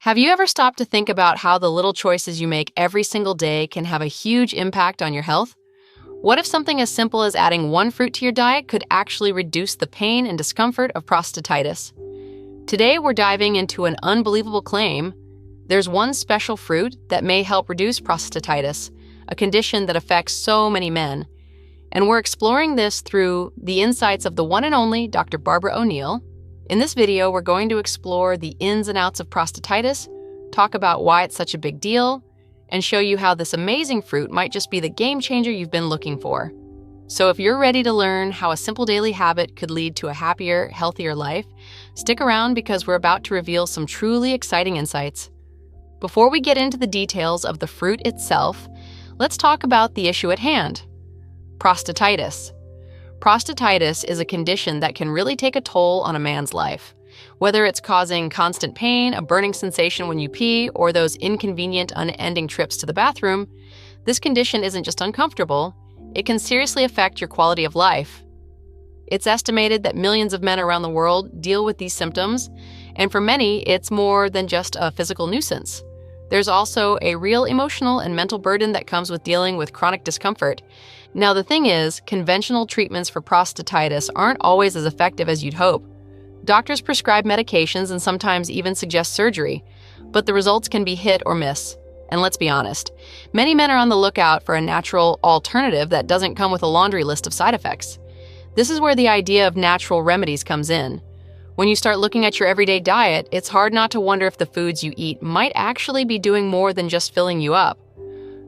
Have you ever stopped to think about how the little choices you make every single day can have a huge impact on your health? What if something as simple as adding one fruit to your diet could actually reduce the pain and discomfort of prostatitis? Today, we're diving into an unbelievable claim. There's one special fruit that may help reduce prostatitis, a condition that affects so many men. And we're exploring this through the insights of the one and only Dr. Barbara O'Neill. In this video, we're going to explore the ins and outs of prostatitis, talk about why it's such a big deal, and show you how this amazing fruit might just be the game changer you've been looking for. So if you're ready to learn how a simple daily habit could lead to a happier, healthier life, stick around because we're about to reveal some truly exciting insights. Before we get into the details of the fruit itself, let's talk about the issue at hand: prostatitis. Prostatitis is a condition that can really take a toll on a man's life. Whether it's causing constant pain, a burning sensation when you pee, or those inconvenient, unending trips to the bathroom, this condition isn't just uncomfortable, it can seriously affect your quality of life. It's estimated that millions of men around the world deal with these symptoms, and for many, it's more than just a physical nuisance. There's also a real emotional and mental burden that comes with dealing with chronic discomfort. Now, the thing is, conventional treatments for prostatitis aren't always as effective as you'd hope. Doctors prescribe medications and sometimes even suggest surgery, but the results can be hit or miss. And let's be honest, many men are on the lookout for a natural alternative that doesn't come with a laundry list of side effects. This is where the idea of natural remedies comes in. When you start looking at your everyday diet, it's hard not to wonder if the foods you eat might actually be doing more than just filling you up.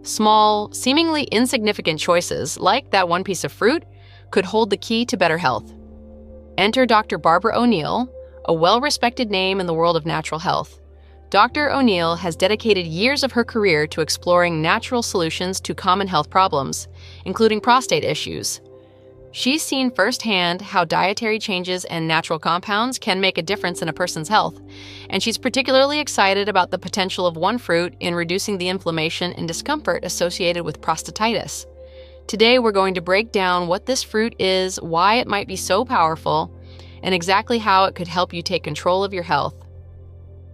Small, seemingly insignificant choices, like that one piece of fruit, could hold the key to better health. Enter Dr. Barbara O'Neill, a well-respected name in the world of natural health. Dr. O'Neill has dedicated years of her career to exploring natural solutions to common health problems, including prostate issues. She's seen firsthand how dietary changes and natural compounds can make a difference in a person's health, and she's particularly excited about the potential of one fruit in reducing the inflammation and discomfort associated with prostatitis. Today, we're going to break down what this fruit is, why it might be so powerful, and exactly how it could help you take control of your health.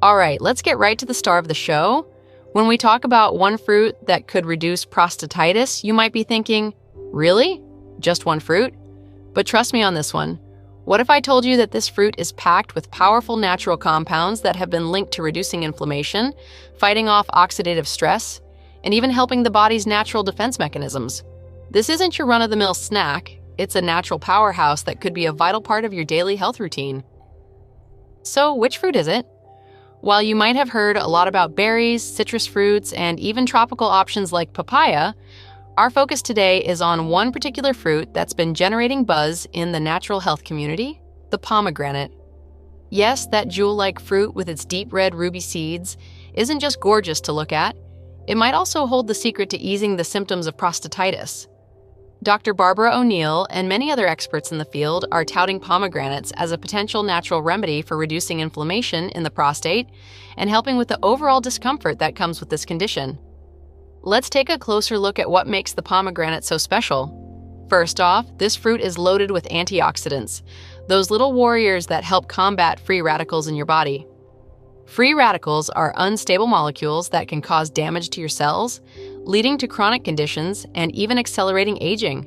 All right, let's get right to the star of the show. When we talk about one fruit that could reduce prostatitis, you might be thinking, really? Just one fruit? But trust me on this one. What if I told you that this fruit is packed with powerful natural compounds that have been linked to reducing inflammation, fighting off oxidative stress, and even helping the body's natural defense mechanisms? This isn't your run-of-the-mill snack. It's a natural powerhouse that could be a vital part of your daily health routine. So, which fruit is it? While you might have heard a lot about berries, citrus fruits, and even tropical options like papaya, our focus today is on one particular fruit that's been generating buzz in the natural health community: the pomegranate. Yes, that jewel-like fruit with its deep red ruby seeds isn't just gorgeous to look at, it might also hold the secret to easing the symptoms of prostatitis. Dr. Barbara O'Neill and many other experts in the field are touting pomegranates as a potential natural remedy for reducing inflammation in the prostate and helping with the overall discomfort that comes with this condition. Let's take a closer look at what makes the pomegranate so special. First off, this fruit is loaded with antioxidants, those little warriors that help combat free radicals in your body. Free radicals are unstable molecules that can cause damage to your cells, leading to chronic conditions and even accelerating aging.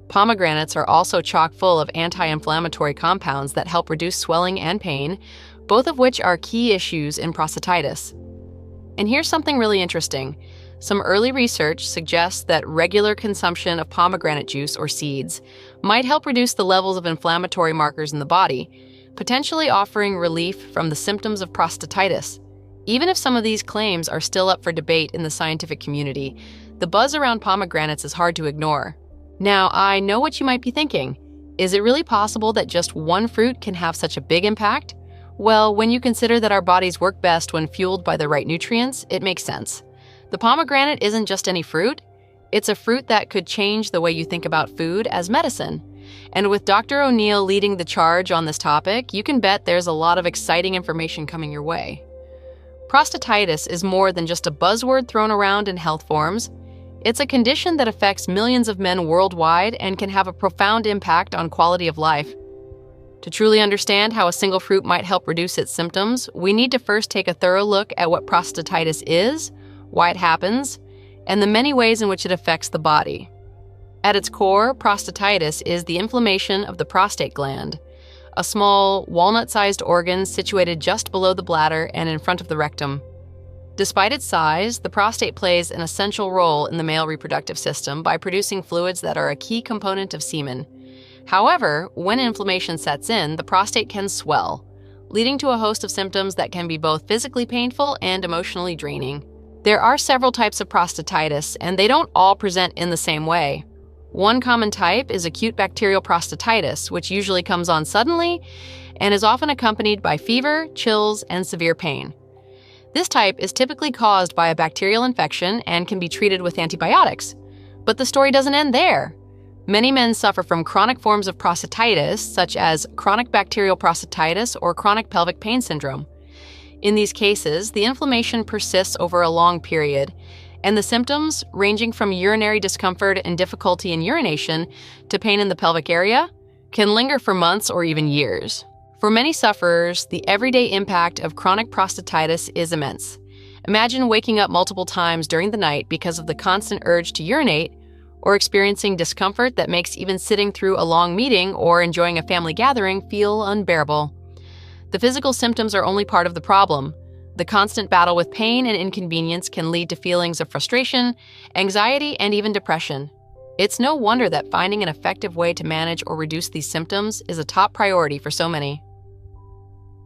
Pomegranates are also chock full of anti-inflammatory compounds that help reduce swelling and pain, both of which are key issues in prostatitis. And here's something really interesting. Some early research suggests that regular consumption of pomegranate juice or seeds might help reduce the levels of inflammatory markers in the body, potentially offering relief from the symptoms of prostatitis. Even if some of these claims are still up for debate in the scientific community, the buzz around pomegranates is hard to ignore. Now, I know what you might be thinking. Is it really possible that just one fruit can have such a big impact? Well, when you consider that our bodies work best when fueled by the right nutrients, it makes sense. The pomegranate isn't just any fruit. It's a fruit that could change the way you think about food as medicine. And with Dr. O'Neill leading the charge on this topic, you can bet there's a lot of exciting information coming your way. Prostatitis is more than just a buzzword thrown around in health forums. It's a condition that affects millions of men worldwide and can have a profound impact on quality of life. To truly understand how a single fruit might help reduce its symptoms, we need to first take a thorough look at what prostatitis is, why it happens, and the many ways in which it affects the body. At its core, prostatitis is the inflammation of the prostate gland, a small, walnut-sized organ situated just below the bladder and in front of the rectum. Despite its size, the prostate plays an essential role in the male reproductive system by producing fluids that are a key component of semen. However, when inflammation sets in, the prostate can swell, leading to a host of symptoms that can be both physically painful and emotionally draining. There are several types of prostatitis, and they don't all present in the same way. One common type is acute bacterial prostatitis, which usually comes on suddenly and is often accompanied by fever, chills, and severe pain. This type is typically caused by a bacterial infection and can be treated with antibiotics. But the story doesn't end there. Many men suffer from chronic forms of prostatitis, such as chronic bacterial prostatitis or chronic pelvic pain syndrome. In these cases, the inflammation persists over a long period, and the symptoms, ranging from urinary discomfort and difficulty in urination to pain in the pelvic area, can linger for months or even years. For many sufferers, the everyday impact of chronic prostatitis is immense. Imagine waking up multiple times during the night because of the constant urge to urinate, or experiencing discomfort that makes even sitting through a long meeting or enjoying a family gathering feel unbearable. The physical symptoms are only part of the problem. The constant battle with pain and inconvenience can lead to feelings of frustration, anxiety, and even depression. It's no wonder that finding an effective way to manage or reduce these symptoms is a top priority for so many.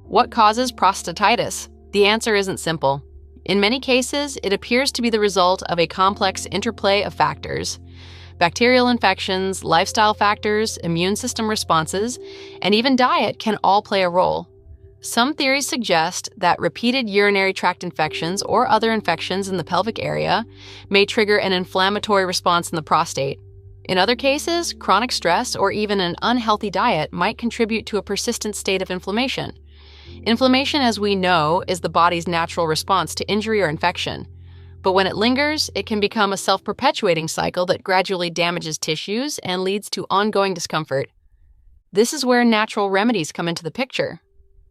What causes prostatitis? The answer isn't simple. In many cases, it appears to be the result of a complex interplay of factors. Bacterial infections, lifestyle factors, immune system responses, and even diet can all play a role. Some theories suggest that repeated urinary tract infections or other infections in the pelvic area may trigger an inflammatory response in the prostate. In other cases, chronic stress or even an unhealthy diet might contribute to a persistent state of inflammation. Inflammation, as we know, is the body's natural response to injury or infection. But when it lingers, it can become a self-perpetuating cycle that gradually damages tissues and leads to ongoing discomfort. This is where natural remedies come into the picture.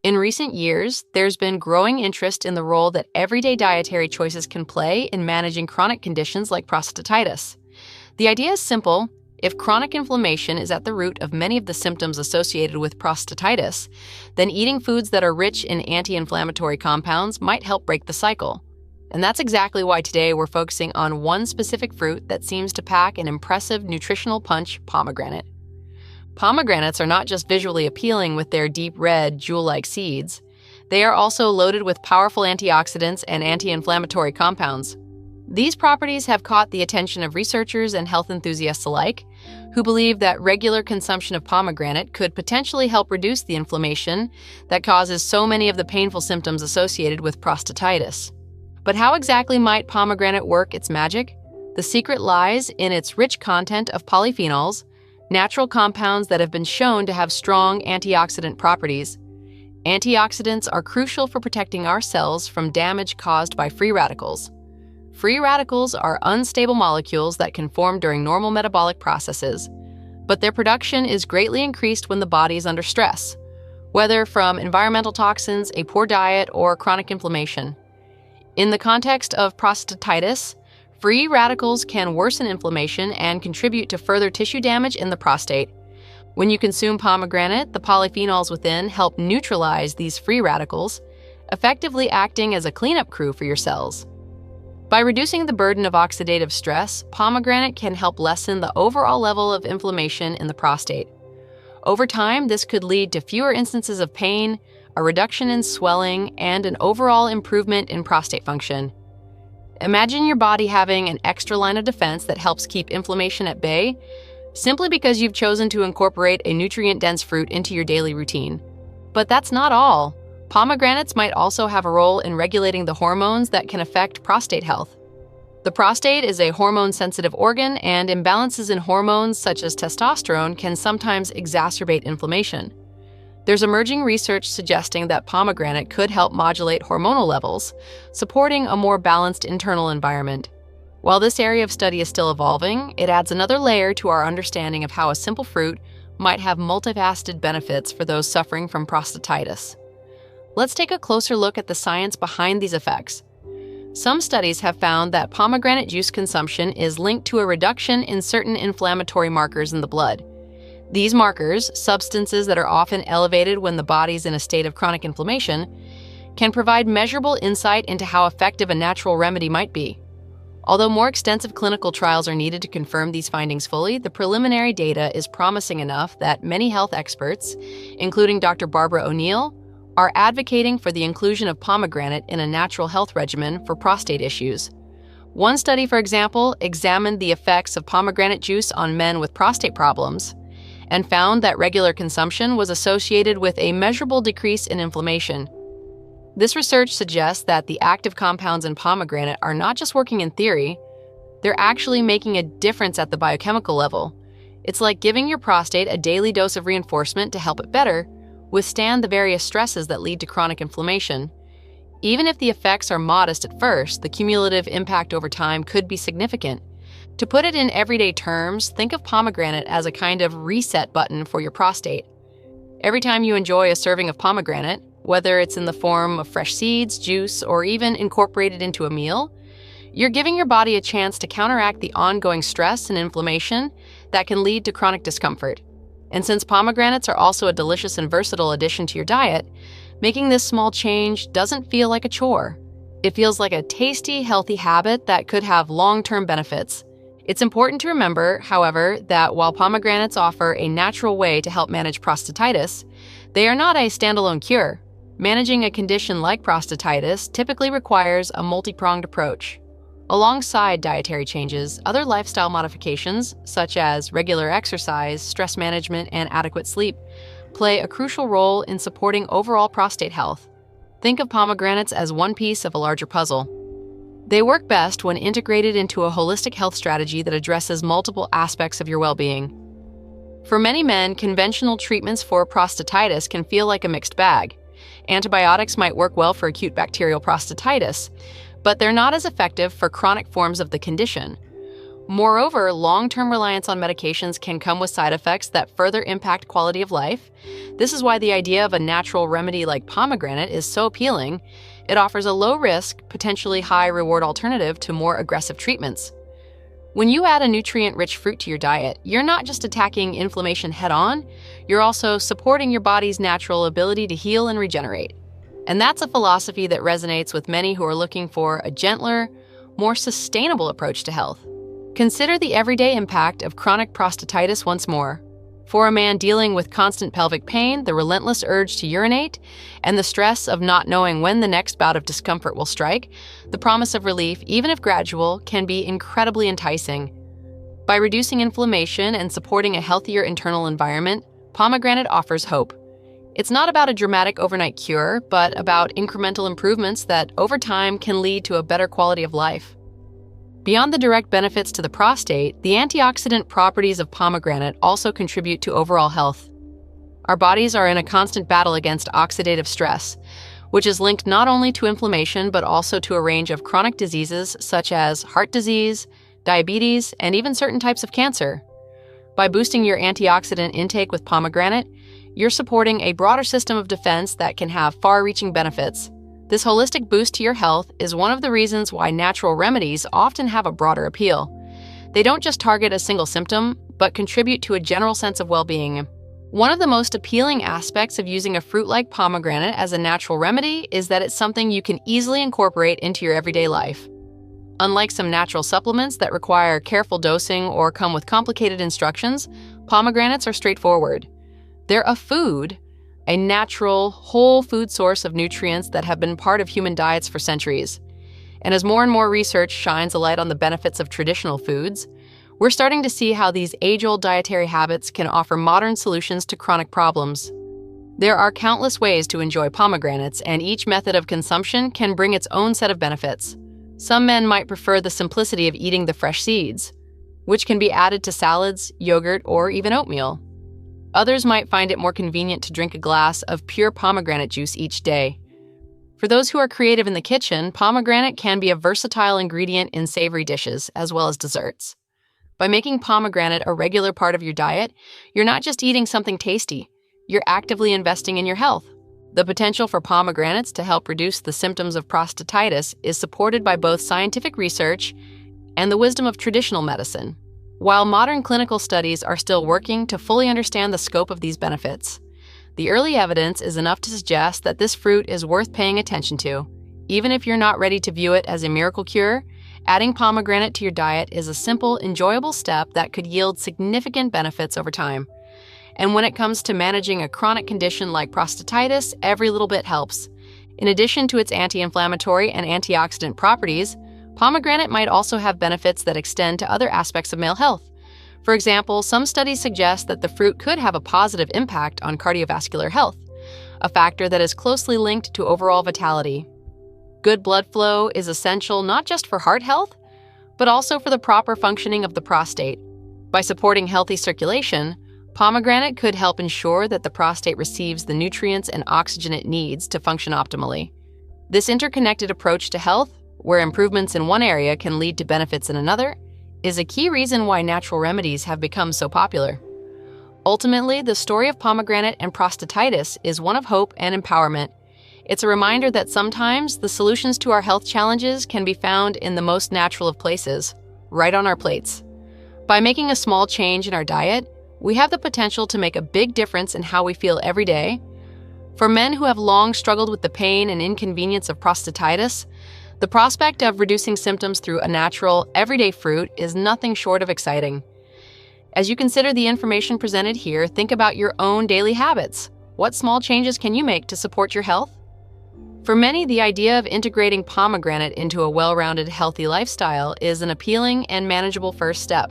In recent years, there's been growing interest in the role that everyday dietary choices can play in managing chronic conditions like prostatitis. The idea is simple. If chronic inflammation is at the root of many of the symptoms associated with prostatitis, then eating foods that are rich in anti-inflammatory compounds might help break the cycle. And that's exactly why today we're focusing on one specific fruit that seems to pack an impressive nutritional punch: pomegranate. Pomegranates are not just visually appealing with their deep red, jewel-like seeds. They are also loaded with powerful antioxidants and anti-inflammatory compounds. These properties have caught the attention of researchers and health enthusiasts alike, who believe that regular consumption of pomegranate could potentially help reduce the inflammation that causes so many of the painful symptoms associated with prostatitis. But how exactly might pomegranate work its magic? The secret lies in its rich content of polyphenols, natural compounds that have been shown to have strong antioxidant properties. Antioxidants are crucial for protecting our cells from damage caused by free radicals. Free radicals are unstable molecules that can form during normal metabolic processes, but their production is greatly increased when the body is under stress, whether from environmental toxins, a poor diet, or chronic inflammation. In the context of prostatitis, free radicals can worsen inflammation and contribute to further tissue damage in the prostate. When you consume pomegranate, the polyphenols within help neutralize these free radicals, effectively acting as a cleanup crew for your cells. By reducing the burden of oxidative stress, pomegranate can help lessen the overall level of inflammation in the prostate. Over time, this could lead to fewer instances of pain, a reduction in swelling, and an overall improvement in prostate function. Imagine your body having an extra line of defense that helps keep inflammation at bay, simply because you've chosen to incorporate a nutrient-dense fruit into your daily routine. But that's not all. Pomegranates might also have a role in regulating the hormones that can affect prostate health. The prostate is a hormone-sensitive organ, and imbalances in hormones such as testosterone can sometimes exacerbate inflammation. There's emerging research suggesting that pomegranate could help modulate hormonal levels, supporting a more balanced internal environment. While this area of study is still evolving, it adds another layer to our understanding of how a simple fruit, might have multifaceted benefits for those suffering from prostatitis. Let's take a closer look at the science behind these effects. Some studies have found that pomegranate juice consumption is linked to a reduction in certain inflammatory markers in the blood. These markers, substances that are often elevated when the body's in a state of chronic inflammation, can provide measurable insight into how effective a natural remedy might be. Although more extensive clinical trials are needed to confirm these findings fully, the preliminary data is promising enough that many health experts, including Dr. Barbara O'Neill, are advocating for the inclusion of pomegranate in a natural health regimen for prostate issues. One study, for example, examined the effects of pomegranate juice on men with prostate problems and found that regular consumption was associated with a measurable decrease in inflammation. This research suggests that the active compounds in pomegranate are not just working in theory, they're actually making a difference at the biochemical level. It's like giving your prostate a daily dose of reinforcement to help it better withstand the various stresses that lead to chronic inflammation. Even if the effects are modest at first, the cumulative impact over time could be significant. To put it in everyday terms, think of pomegranate as a kind of reset button for your prostate. Every time you enjoy a serving of pomegranate, whether it's in the form of fresh seeds, juice, or even incorporated into a meal, you're giving your body a chance to counteract the ongoing stress and inflammation that can lead to chronic discomfort. And since pomegranates are also a delicious and versatile addition to your diet, making this small change doesn't feel like a chore. It feels like a tasty, healthy habit that could have long-term benefits. It's important to remember, however, that while pomegranates offer a natural way to help manage prostatitis, they are not a standalone cure. Managing a condition like prostatitis typically requires a multi-pronged approach. Alongside dietary changes, other lifestyle modifications, such as regular exercise, stress management, and adequate sleep, play a crucial role in supporting overall prostate health. Think of pomegranates as one piece of a larger puzzle. They work best when integrated into a holistic health strategy that addresses multiple aspects of your well-being. For many men, conventional treatments for prostatitis can feel like a mixed bag. Antibiotics might work well for acute bacterial prostatitis, but they're not as effective for chronic forms of the condition. Moreover, long-term reliance on medications can come with side effects that further impact quality of life. This is why the idea of a natural remedy like pomegranate is so appealing. It offers a low-risk, potentially high-reward alternative to more aggressive treatments. When you add a nutrient-rich fruit to your diet, you're not just attacking inflammation head-on, you're also supporting your body's natural ability to heal and regenerate. And that's a philosophy that resonates with many who are looking for a gentler, more sustainable approach to health. Consider the everyday impact of chronic prostatitis once more. For a man dealing with constant pelvic pain, the relentless urge to urinate, and the stress of not knowing when the next bout of discomfort will strike, the promise of relief, even if gradual, can be incredibly enticing. By reducing inflammation and supporting a healthier internal environment, pomegranate offers hope. It's not about a dramatic overnight cure, but about incremental improvements that, over time, can lead to a better quality of life. Beyond the direct benefits to the prostate, the antioxidant properties of pomegranate also contribute to overall health. Our bodies are in a constant battle against oxidative stress, which is linked not only to inflammation but also to a range of chronic diseases such as heart disease, diabetes, and even certain types of cancer. By boosting your antioxidant intake with pomegranate, you're supporting a broader system of defense that can have far-reaching benefits. This holistic boost to your health is one of the reasons why natural remedies often have a broader appeal. They don't just target a single symptom, but contribute to a general sense of well-being. One of the most appealing aspects of using a fruit like pomegranate as a natural remedy is that it's something you can easily incorporate into your everyday life. Unlike some natural supplements that require careful dosing or come with complicated instructions, pomegranates are straightforward. They're a food, a natural, whole food source of nutrients that have been part of human diets for centuries. And as more and more research shines a light on the benefits of traditional foods, we're starting to see how these age-old dietary habits can offer modern solutions to chronic problems. There are countless ways to enjoy pomegranates, and each method of consumption can bring its own set of benefits. Some men might prefer the simplicity of eating the fresh seeds, which can be added to salads, yogurt, or even oatmeal. Others might find it more convenient to drink a glass of pure pomegranate juice each day. For those who are creative in the kitchen, pomegranate can be a versatile ingredient in savory dishes as well as desserts. By making pomegranate a regular part of your diet, you're not just eating something tasty, you're actively investing in your health. The potential for pomegranates to help reduce the symptoms of prostatitis is supported by both scientific research and the wisdom of traditional medicine. While modern clinical studies are still working to fully understand the scope of these benefits, the early evidence is enough to suggest that this fruit is worth paying attention to. Even if you're not ready to view it as a miracle cure, adding pomegranate to your diet is a simple, enjoyable step that could yield significant benefits over time. And when it comes to managing a chronic condition like prostatitis, every little bit helps. In addition to its anti-inflammatory and antioxidant properties, pomegranate might also have benefits that extend to other aspects of male health. For example, some studies suggest that the fruit could have a positive impact on cardiovascular health, a factor that is closely linked to overall vitality. Good blood flow is essential not just for heart health, but also for the proper functioning of the prostate. By supporting healthy circulation, pomegranate could help ensure that the prostate receives the nutrients and oxygen it needs to function optimally. This interconnected approach to health, where improvements in one area can lead to benefits in another, is a key reason why natural remedies have become so popular. Ultimately, the story of pomegranate and prostatitis is one of hope and empowerment. It's a reminder that sometimes the solutions to our health challenges can be found in the most natural of places, right on our plates. By making a small change in our diet, we have the potential to make a big difference in how we feel every day. For men who have long struggled with the pain and inconvenience of prostatitis, the prospect of reducing symptoms through a natural, everyday fruit is nothing short of exciting. As you consider the information presented here, think about your own daily habits. What small changes can you make to support your health? For many, the idea of integrating pomegranate into a well-rounded, healthy lifestyle is an appealing and manageable first step.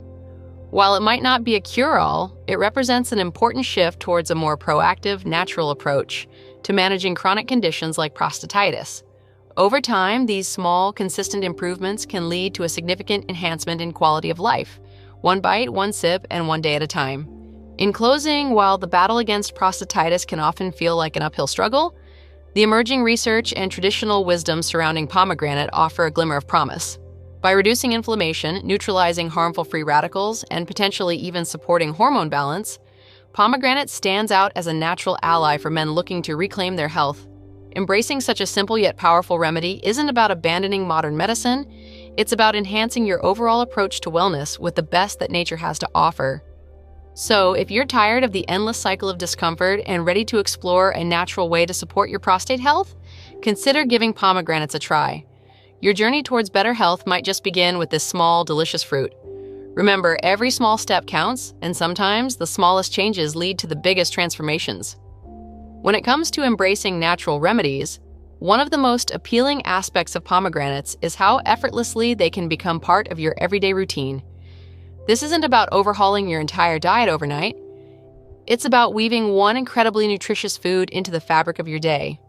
While it might not be a cure-all, it represents an important shift towards a more proactive, natural approach to managing chronic conditions like prostatitis. Over time, these small, consistent improvements can lead to a significant enhancement in quality of life, one bite, one sip, and one day at a time. In closing, while the battle against prostatitis can often feel like an uphill struggle, the emerging research and traditional wisdom surrounding pomegranate offer a glimmer of promise. By reducing inflammation, neutralizing harmful free radicals, and potentially even supporting hormone balance, pomegranate stands out as a natural ally for men looking to reclaim their health. Embracing such a simple yet powerful remedy isn't about abandoning modern medicine, it's about enhancing your overall approach to wellness with the best that nature has to offer. So, if you're tired of the endless cycle of discomfort and ready to explore a natural way to support your prostate health, consider giving pomegranates a try. Your journey towards better health might just begin with this small, delicious fruit. Remember, every small step counts, and sometimes the smallest changes lead to the biggest transformations. When it comes to embracing natural remedies, one of the most appealing aspects of pomegranates is how effortlessly they can become part of your everyday routine. This isn't about overhauling your entire diet overnight. It's about weaving one incredibly nutritious food into the fabric of your day.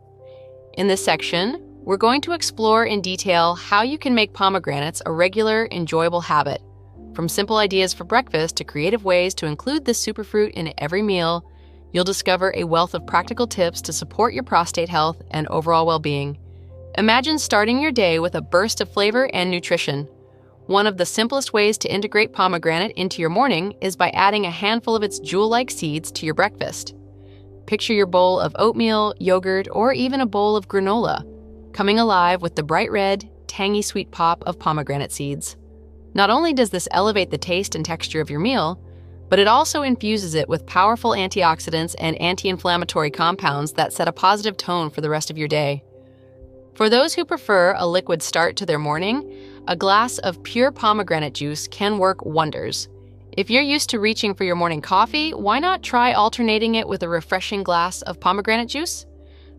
In this section, we're going to explore in detail how you can make pomegranates a regular, enjoyable habit, from simple ideas for breakfast to creative ways to include this superfruit in every meal. You'll discover a wealth of practical tips to support your prostate health and overall well-being. Imagine starting your day with a burst of flavor and nutrition. One of the simplest ways to integrate pomegranate into your morning is by adding a handful of its jewel-like seeds to your breakfast. Picture your bowl of oatmeal, yogurt, or even a bowl of granola, coming alive with the bright red, tangy sweet pop of pomegranate seeds. Not only does this elevate the taste and texture of your meal, but it also infuses it with powerful antioxidants and anti-inflammatory compounds that set a positive tone for the rest of your day. For those who prefer a liquid start to their morning, a glass of pure pomegranate juice can work wonders. If you're used to reaching for your morning coffee, why not try alternating it with a refreshing glass of pomegranate juice?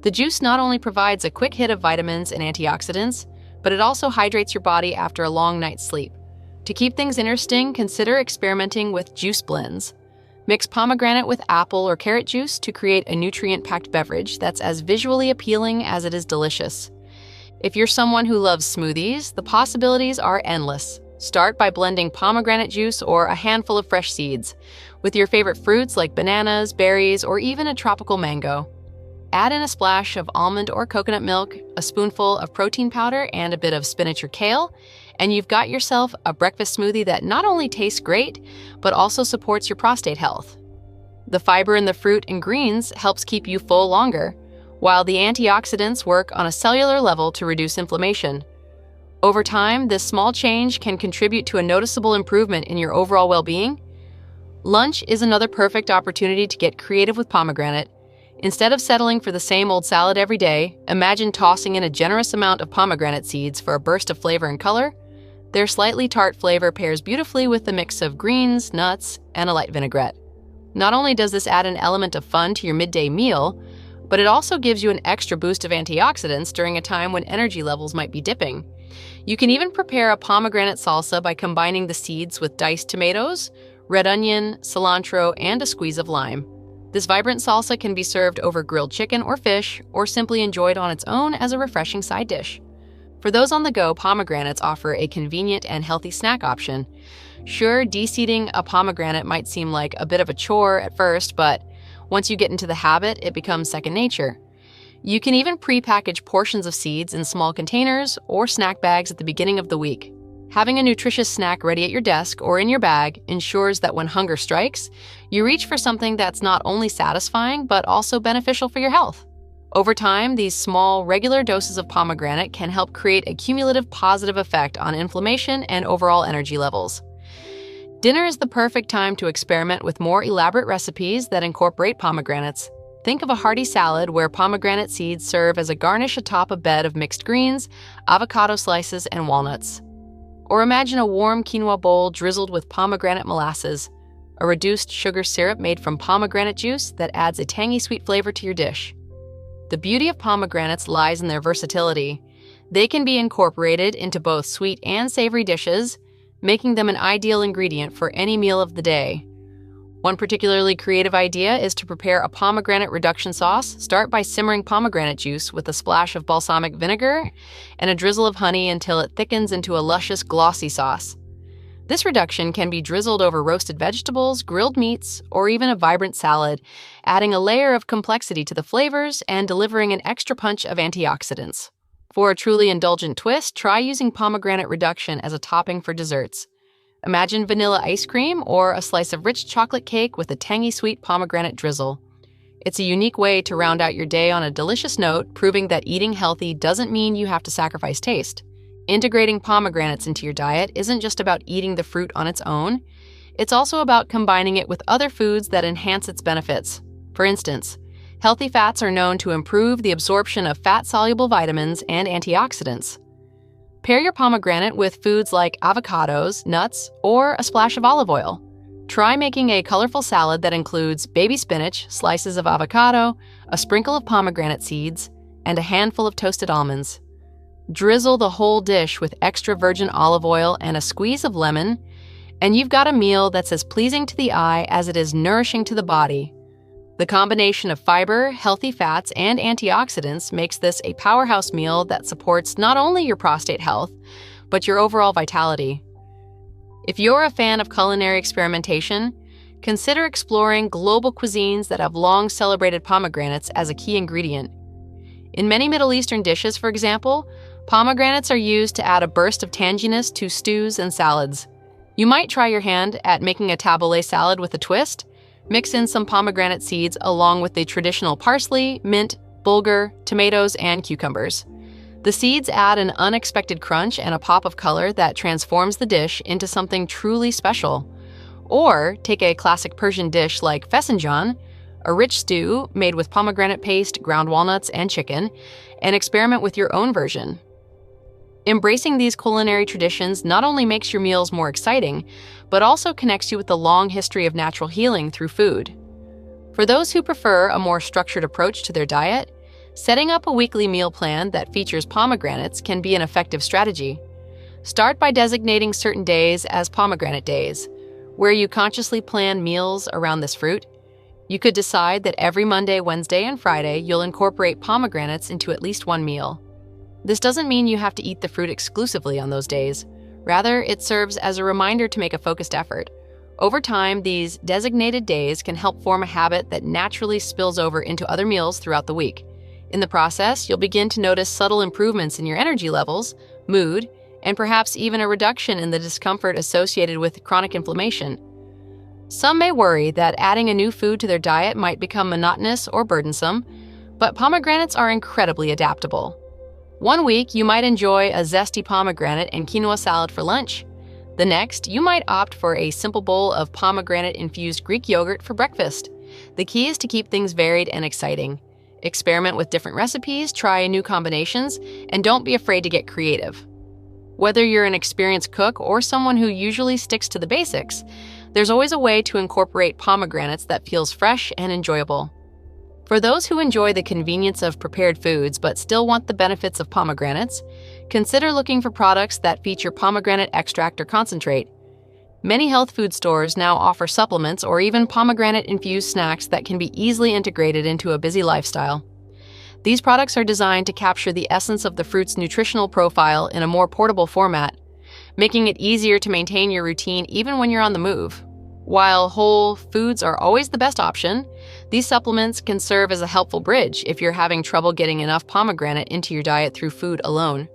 The juice not only provides a quick hit of vitamins and antioxidants, but it also hydrates your body after a long night's sleep. To keep things interesting, consider experimenting with juice blends. Mix pomegranate with apple or carrot juice to create a nutrient-packed beverage that's as visually appealing as it is delicious. If you're someone who loves smoothies, the possibilities are endless. Start by blending pomegranate juice or a handful of fresh seeds with your favorite fruits like bananas, berries, or even a tropical mango. Add in a splash of almond or coconut milk, a spoonful of protein powder, and a bit of spinach or kale, and you've got yourself a breakfast smoothie that not only tastes great, but also supports your prostate health. The fiber in the fruit and greens helps keep you full longer, while the antioxidants work on a cellular level to reduce inflammation. Over time, this small change can contribute to a noticeable improvement in your overall well-being. Lunch is another perfect opportunity to get creative with pomegranate. Instead of settling for the same old salad every day, imagine tossing in a generous amount of pomegranate seeds for a burst of flavor and color. Their slightly tart flavor pairs beautifully with the mix of greens, nuts, and a light vinaigrette. Not only does this add an element of fun to your midday meal, but it also gives you an extra boost of antioxidants during a time when energy levels might be dipping. You can even prepare a pomegranate salsa by combining the seeds with diced tomatoes, red onion, cilantro, and a squeeze of lime. This vibrant salsa can be served over grilled chicken or fish, or simply enjoyed on its own as a refreshing side dish. For those on the go, pomegranates offer a convenient and healthy snack option. Sure, de-seeding a pomegranate might seem like a bit of a chore at first, but once you get into the habit, it becomes second nature. You can even pre-package portions of seeds in small containers or snack bags at the beginning of the week. Having a nutritious snack ready at your desk or in your bag ensures that when hunger strikes, you reach for something that's not only satisfying, but also beneficial for your health. Over time, these small, regular doses of pomegranate can help create a cumulative positive effect on inflammation and overall energy levels. Dinner is the perfect time to experiment with more elaborate recipes that incorporate pomegranates. Think of a hearty salad where pomegranate seeds serve as a garnish atop a bed of mixed greens, avocado slices, and walnuts. Or imagine a warm quinoa bowl drizzled with pomegranate molasses, a reduced sugar syrup made from pomegranate juice that adds a tangy sweet flavor to your dish. The beauty of pomegranates lies in their versatility. They can be incorporated into both sweet and savory dishes, making them an ideal ingredient for any meal of the day. One particularly creative idea is to prepare a pomegranate reduction sauce. Start by simmering pomegranate juice with a splash of balsamic vinegar and a drizzle of honey until it thickens into a luscious, glossy sauce. This reduction can be drizzled over roasted vegetables, grilled meats, or even a vibrant salad, adding a layer of complexity to the flavors and delivering an extra punch of antioxidants. For a truly indulgent twist, try using pomegranate reduction as a topping for desserts. Imagine vanilla ice cream or a slice of rich chocolate cake with a tangy sweet pomegranate drizzle. It's a unique way to round out your day on a delicious note, proving that eating healthy doesn't mean you have to sacrifice taste. Integrating pomegranates into your diet isn't just about eating the fruit on its own, it's also about combining it with other foods that enhance its benefits. For instance, healthy fats are known to improve the absorption of fat-soluble vitamins and antioxidants. Pair your pomegranate with foods like avocados, nuts, or a splash of olive oil. Try making a colorful salad that includes baby spinach, slices of avocado, a sprinkle of pomegranate seeds, and a handful of toasted almonds. Drizzle the whole dish with extra virgin olive oil and a squeeze of lemon, and you've got a meal that's as pleasing to the eye as it is nourishing to the body. The combination of fiber, healthy fats, and antioxidants makes this a powerhouse meal that supports not only your prostate health, but your overall vitality. If you're a fan of culinary experimentation, consider exploring global cuisines that have long celebrated pomegranates as a key ingredient. In many Middle Eastern dishes, for example, pomegranates are used to add a burst of tanginess to stews and salads. You might try your hand at making a tabbouleh salad with a twist. Mix in some pomegranate seeds along with the traditional parsley, mint, bulgur, tomatoes, and cucumbers. The seeds add an unexpected crunch and a pop of color that transforms the dish into something truly special. Or take a classic Persian dish like fesenjan, a rich stew made with pomegranate paste, ground walnuts, and chicken, and experiment with your own version. Embracing these culinary traditions not only makes your meals more exciting, but also connects you with the long history of natural healing through food. For those who prefer a more structured approach to their diet, setting up a weekly meal plan that features pomegranates can be an effective strategy. Start by designating certain days as pomegranate days, where you consciously plan meals around this fruit. You could decide that every Monday, Wednesday, and Friday you'll incorporate pomegranates into at least one meal. This doesn't mean you have to eat the fruit exclusively on those days. Rather, it serves as a reminder to make a focused effort. Over time, these designated days can help form a habit that naturally spills over into other meals throughout the week. In the process, you'll begin to notice subtle improvements in your energy levels, mood, and perhaps even a reduction in the discomfort associated with chronic inflammation. Some may worry that adding a new food to their diet might become monotonous or burdensome, but pomegranates are incredibly adaptable. One week, you might enjoy a zesty pomegranate and quinoa salad for lunch. The next, you might opt for a simple bowl of pomegranate-infused Greek yogurt for breakfast. The key is to keep things varied and exciting. Experiment with different recipes, try new combinations, and don't be afraid to get creative. Whether you're an experienced cook or someone who usually sticks to the basics, there's always a way to incorporate pomegranates that feels fresh and enjoyable. For those who enjoy the convenience of prepared foods but still want the benefits of pomegranates, consider looking for products that feature pomegranate extract or concentrate. Many health food stores now offer supplements or even pomegranate-infused snacks that can be easily integrated into a busy lifestyle. These products are designed to capture the essence of the fruit's nutritional profile in a more portable format, making it easier to maintain your routine even when you're on the move. While whole foods are always the best option, these supplements can serve as a helpful bridge if you're having trouble getting enough pomegranate into your diet through food alone.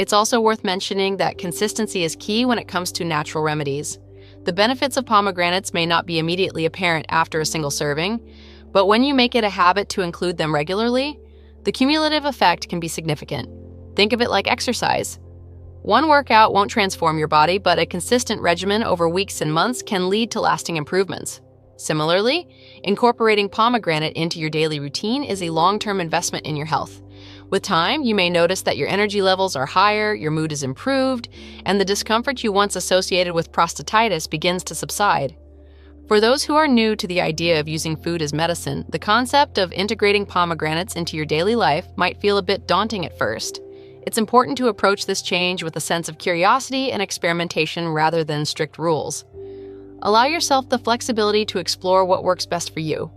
It's also worth mentioning that consistency is key when it comes to natural remedies. The benefits of pomegranates may not be immediately apparent after a single serving, but when you make it a habit to include them regularly, the cumulative effect can be significant. Think of it like exercise. One workout won't transform your body, but a consistent regimen over weeks and months can lead to lasting improvements. Similarly, incorporating pomegranate into your daily routine is a long-term investment in your health. With time, you may notice that your energy levels are higher, your mood is improved, and the discomfort you once associated with prostatitis begins to subside. For those who are new to the idea of using food as medicine, the concept of integrating pomegranates into your daily life might feel a bit daunting at first. It's important to approach this change with a sense of curiosity and experimentation rather than strict rules. Allow yourself the flexibility to explore what works best for you.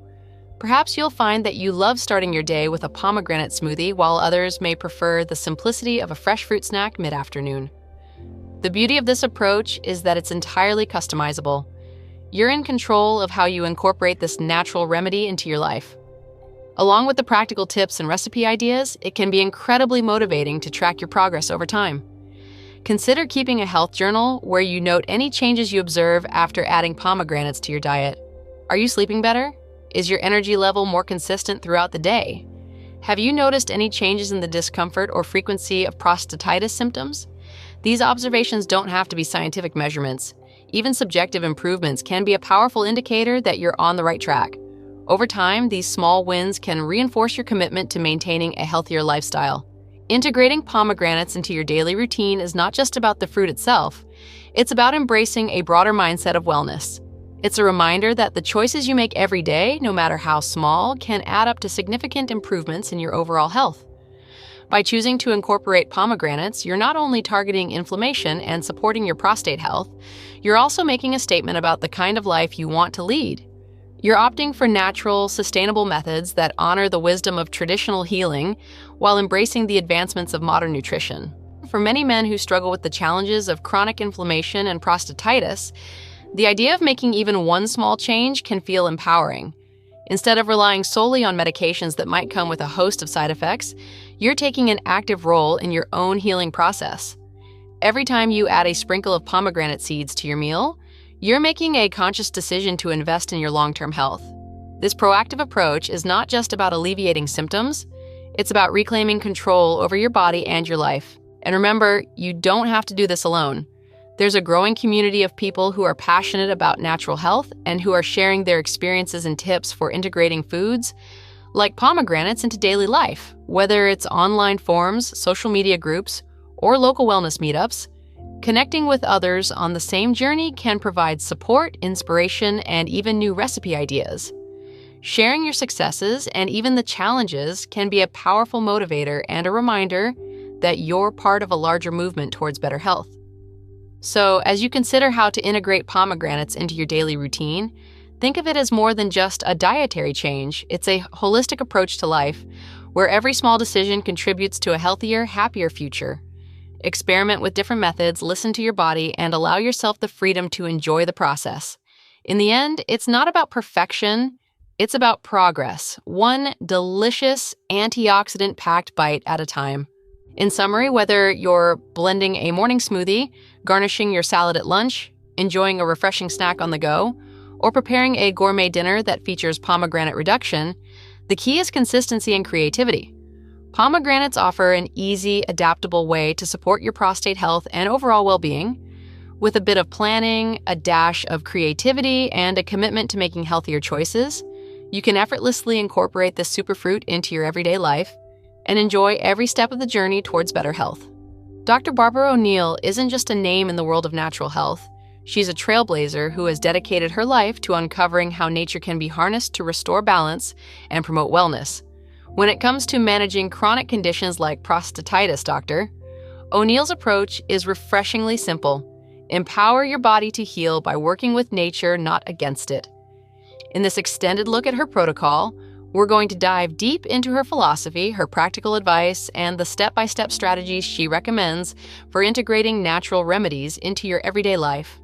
Perhaps you'll find that you love starting your day with a pomegranate smoothie, while others may prefer the simplicity of a fresh fruit snack mid-afternoon. The beauty of this approach is that it's entirely customizable. You're in control of how you incorporate this natural remedy into your life. Along with the practical tips and recipe ideas, it can be incredibly motivating to track your progress over time. Consider keeping a health journal where you note any changes you observe after adding pomegranates to your diet. Are you sleeping better? Is your energy level more consistent throughout the day? Have you noticed any changes in the discomfort or frequency of prostatitis symptoms? These observations don't have to be scientific measurements. Even subjective improvements can be a powerful indicator that you're on the right track. Over time, these small wins can reinforce your commitment to maintaining a healthier lifestyle. Integrating pomegranates into your daily routine is not just about the fruit itself, it's about embracing a broader mindset of wellness. It's a reminder that the choices you make every day, no matter how small, can add up to significant improvements in your overall health. By choosing to incorporate pomegranates, you're not only targeting inflammation and supporting your prostate health, you're also making a statement about the kind of life you want to lead. You're opting for natural, sustainable methods that honor the wisdom of traditional healing while embracing the advancements of modern nutrition. For many men who struggle with the challenges of chronic inflammation and prostatitis, the idea of making even one small change can feel empowering. Instead of relying solely on medications that might come with a host of side effects, you're taking an active role in your own healing process. Every time you add a sprinkle of pomegranate seeds to your meal, you're making a conscious decision to invest in your long-term health. This proactive approach is not just about alleviating symptoms, it's about reclaiming control over your body and your life. And remember, you don't have to do this alone. There's a growing community of people who are passionate about natural health and who are sharing their experiences and tips for integrating foods like pomegranates into daily life. Whether it's online forums, social media groups, or local wellness meetups, connecting with others on the same journey can provide support, inspiration, and even new recipe ideas. Sharing your successes and even the challenges can be a powerful motivator and a reminder that you're part of a larger movement towards better health. So, as you consider how to integrate pomegranates into your daily routine, think of it as more than just a dietary change. It's a holistic approach to life, where every small decision contributes to a healthier, happier future. Experiment with different methods, listen to your body, and allow yourself the freedom to enjoy the process. In the end, it's not about perfection, it's about progress, one delicious antioxidant-packed bite at a time. In summary, whether you're blending a morning smoothie, garnishing your salad at lunch, enjoying a refreshing snack on the go, or preparing a gourmet dinner that features pomegranate reduction, the key is consistency and creativity. Pomegranates offer an easy, adaptable way to support your prostate health and overall well-being. With a bit of planning, a dash of creativity, and a commitment to making healthier choices, you can effortlessly incorporate this superfruit into your everyday life and enjoy every step of the journey towards better health. Dr. Barbara O'Neill isn't just a name in the world of natural health. She's a trailblazer who has dedicated her life to uncovering how nature can be harnessed to restore balance and promote wellness. When it comes to managing chronic conditions like prostatitis, Dr. O'Neill's approach is refreshingly simple. Empower your body to heal by working with nature, not against it. In this extended look at her protocol, we're going to dive deep into her philosophy, her practical advice, and the step-by-step strategies she recommends for integrating natural remedies into your everyday life.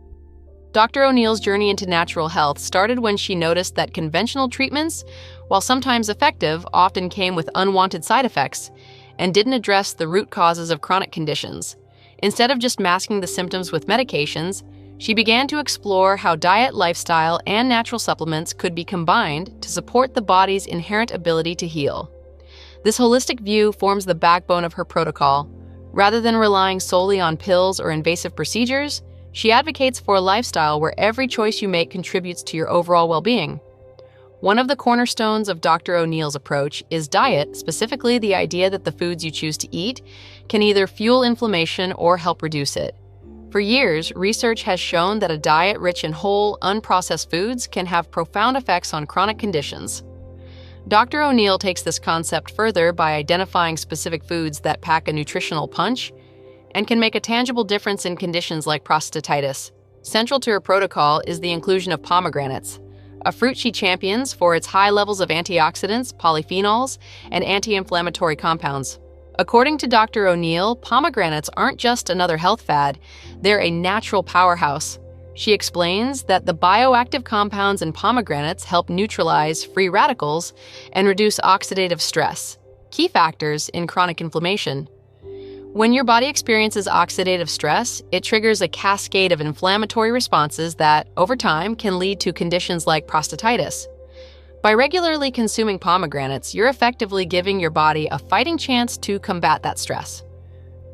Dr. O'Neill's journey into natural health started when she noticed that conventional treatments, while sometimes effective, often came with unwanted side effects and didn't address the root causes of chronic conditions. Instead of just masking the symptoms with medications, she began to explore how diet, lifestyle, and natural supplements could be combined to support the body's inherent ability to heal. This holistic view forms the backbone of her protocol. Rather than relying solely on pills or invasive procedures, she advocates for a lifestyle where every choice you make contributes to your overall well-being. One of the cornerstones of Dr. O'Neill's approach is diet, specifically the idea that the foods you choose to eat can either fuel inflammation or help reduce it. For years, research has shown that a diet rich in whole, unprocessed foods can have profound effects on chronic conditions. Dr. O'Neill takes this concept further by identifying specific foods that pack a nutritional punch and can make a tangible difference in conditions like prostatitis. Central to her protocol is the inclusion of pomegranates, a fruit she champions for its high levels of antioxidants, polyphenols, and anti-inflammatory compounds. According to Dr. O'Neill, pomegranates aren't just another health fad, they're a natural powerhouse. She explains that the bioactive compounds in pomegranates help neutralize free radicals and reduce oxidative stress, key factors in chronic inflammation. When your body experiences oxidative stress, it triggers a cascade of inflammatory responses that, over time, can lead to conditions like prostatitis. By regularly consuming pomegranates, you're effectively giving your body a fighting chance to combat that stress.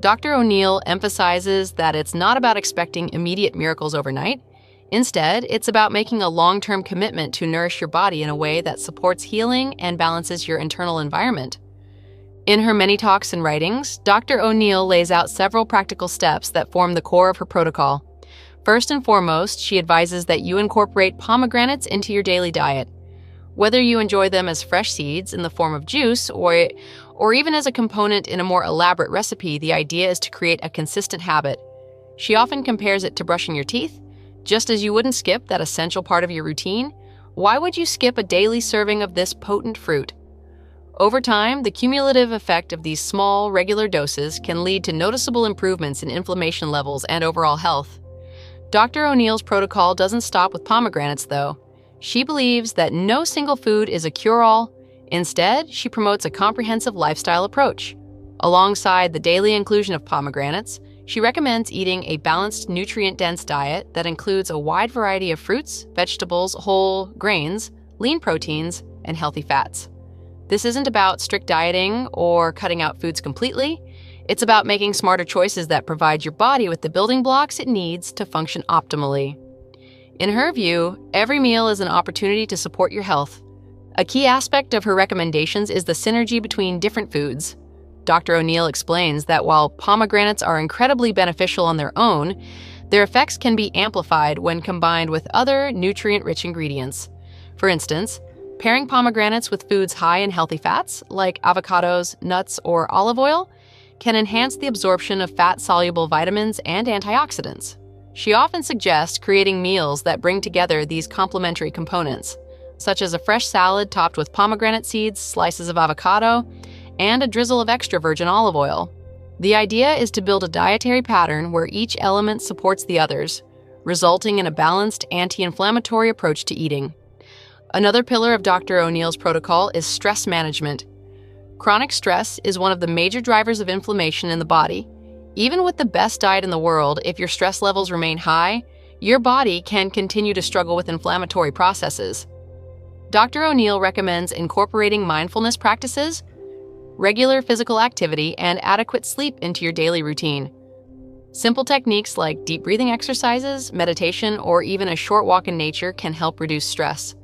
Dr. O'Neill emphasizes that it's not about expecting immediate miracles overnight. Instead, it's about making a long-term commitment to nourish your body in a way that supports healing and balances your internal environment. In her many talks and writings, Dr. O'Neill lays out several practical steps that form the core of her protocol. First and foremost, she advises that you incorporate pomegranates into your daily diet. Whether you enjoy them as fresh seeds in the form of juice or even as a component in a more elaborate recipe, the idea is to create a consistent habit. She often compares it to brushing your teeth. Just as you wouldn't skip that essential part of your routine, why would you skip a daily serving of this potent fruit? Over time, the cumulative effect of these small, regular doses can lead to noticeable improvements in inflammation levels and overall health. Dr. O'Neill's protocol doesn't stop with pomegranates, though. She believes that no single food is a cure-all. Instead, she promotes a comprehensive lifestyle approach. Alongside the daily inclusion of pomegranates, she recommends eating a balanced, nutrient-dense diet that includes a wide variety of fruits, vegetables, whole grains, lean proteins, and healthy fats. This isn't about strict dieting or cutting out foods completely. It's about making smarter choices that provide your body with the building blocks it needs to function optimally. In her view, every meal is an opportunity to support your health. A key aspect of her recommendations is the synergy between different foods. Dr. O'Neill explains that while pomegranates are incredibly beneficial on their own, their effects can be amplified when combined with other nutrient-rich ingredients. For instance, pairing pomegranates with foods high in healthy fats, like avocados, nuts, or olive oil, can enhance the absorption of fat-soluble vitamins and antioxidants. She often suggests creating meals that bring together these complementary components, such as a fresh salad topped with pomegranate seeds, slices of avocado, and a drizzle of extra virgin olive oil. The idea is to build a dietary pattern where each element supports the others, resulting in a balanced anti-inflammatory approach to eating. Another pillar of Dr. O'Neill's protocol is stress management. Chronic stress is one of the major drivers of inflammation in the body. Even with the best diet in the world, if your stress levels remain high, your body can continue to struggle with inflammatory processes. Dr. O'Neill recommends incorporating mindfulness practices, regular physical activity, and adequate sleep into your daily routine. Simple techniques like deep breathing exercises, meditation, or even a short walk in nature can help reduce stress.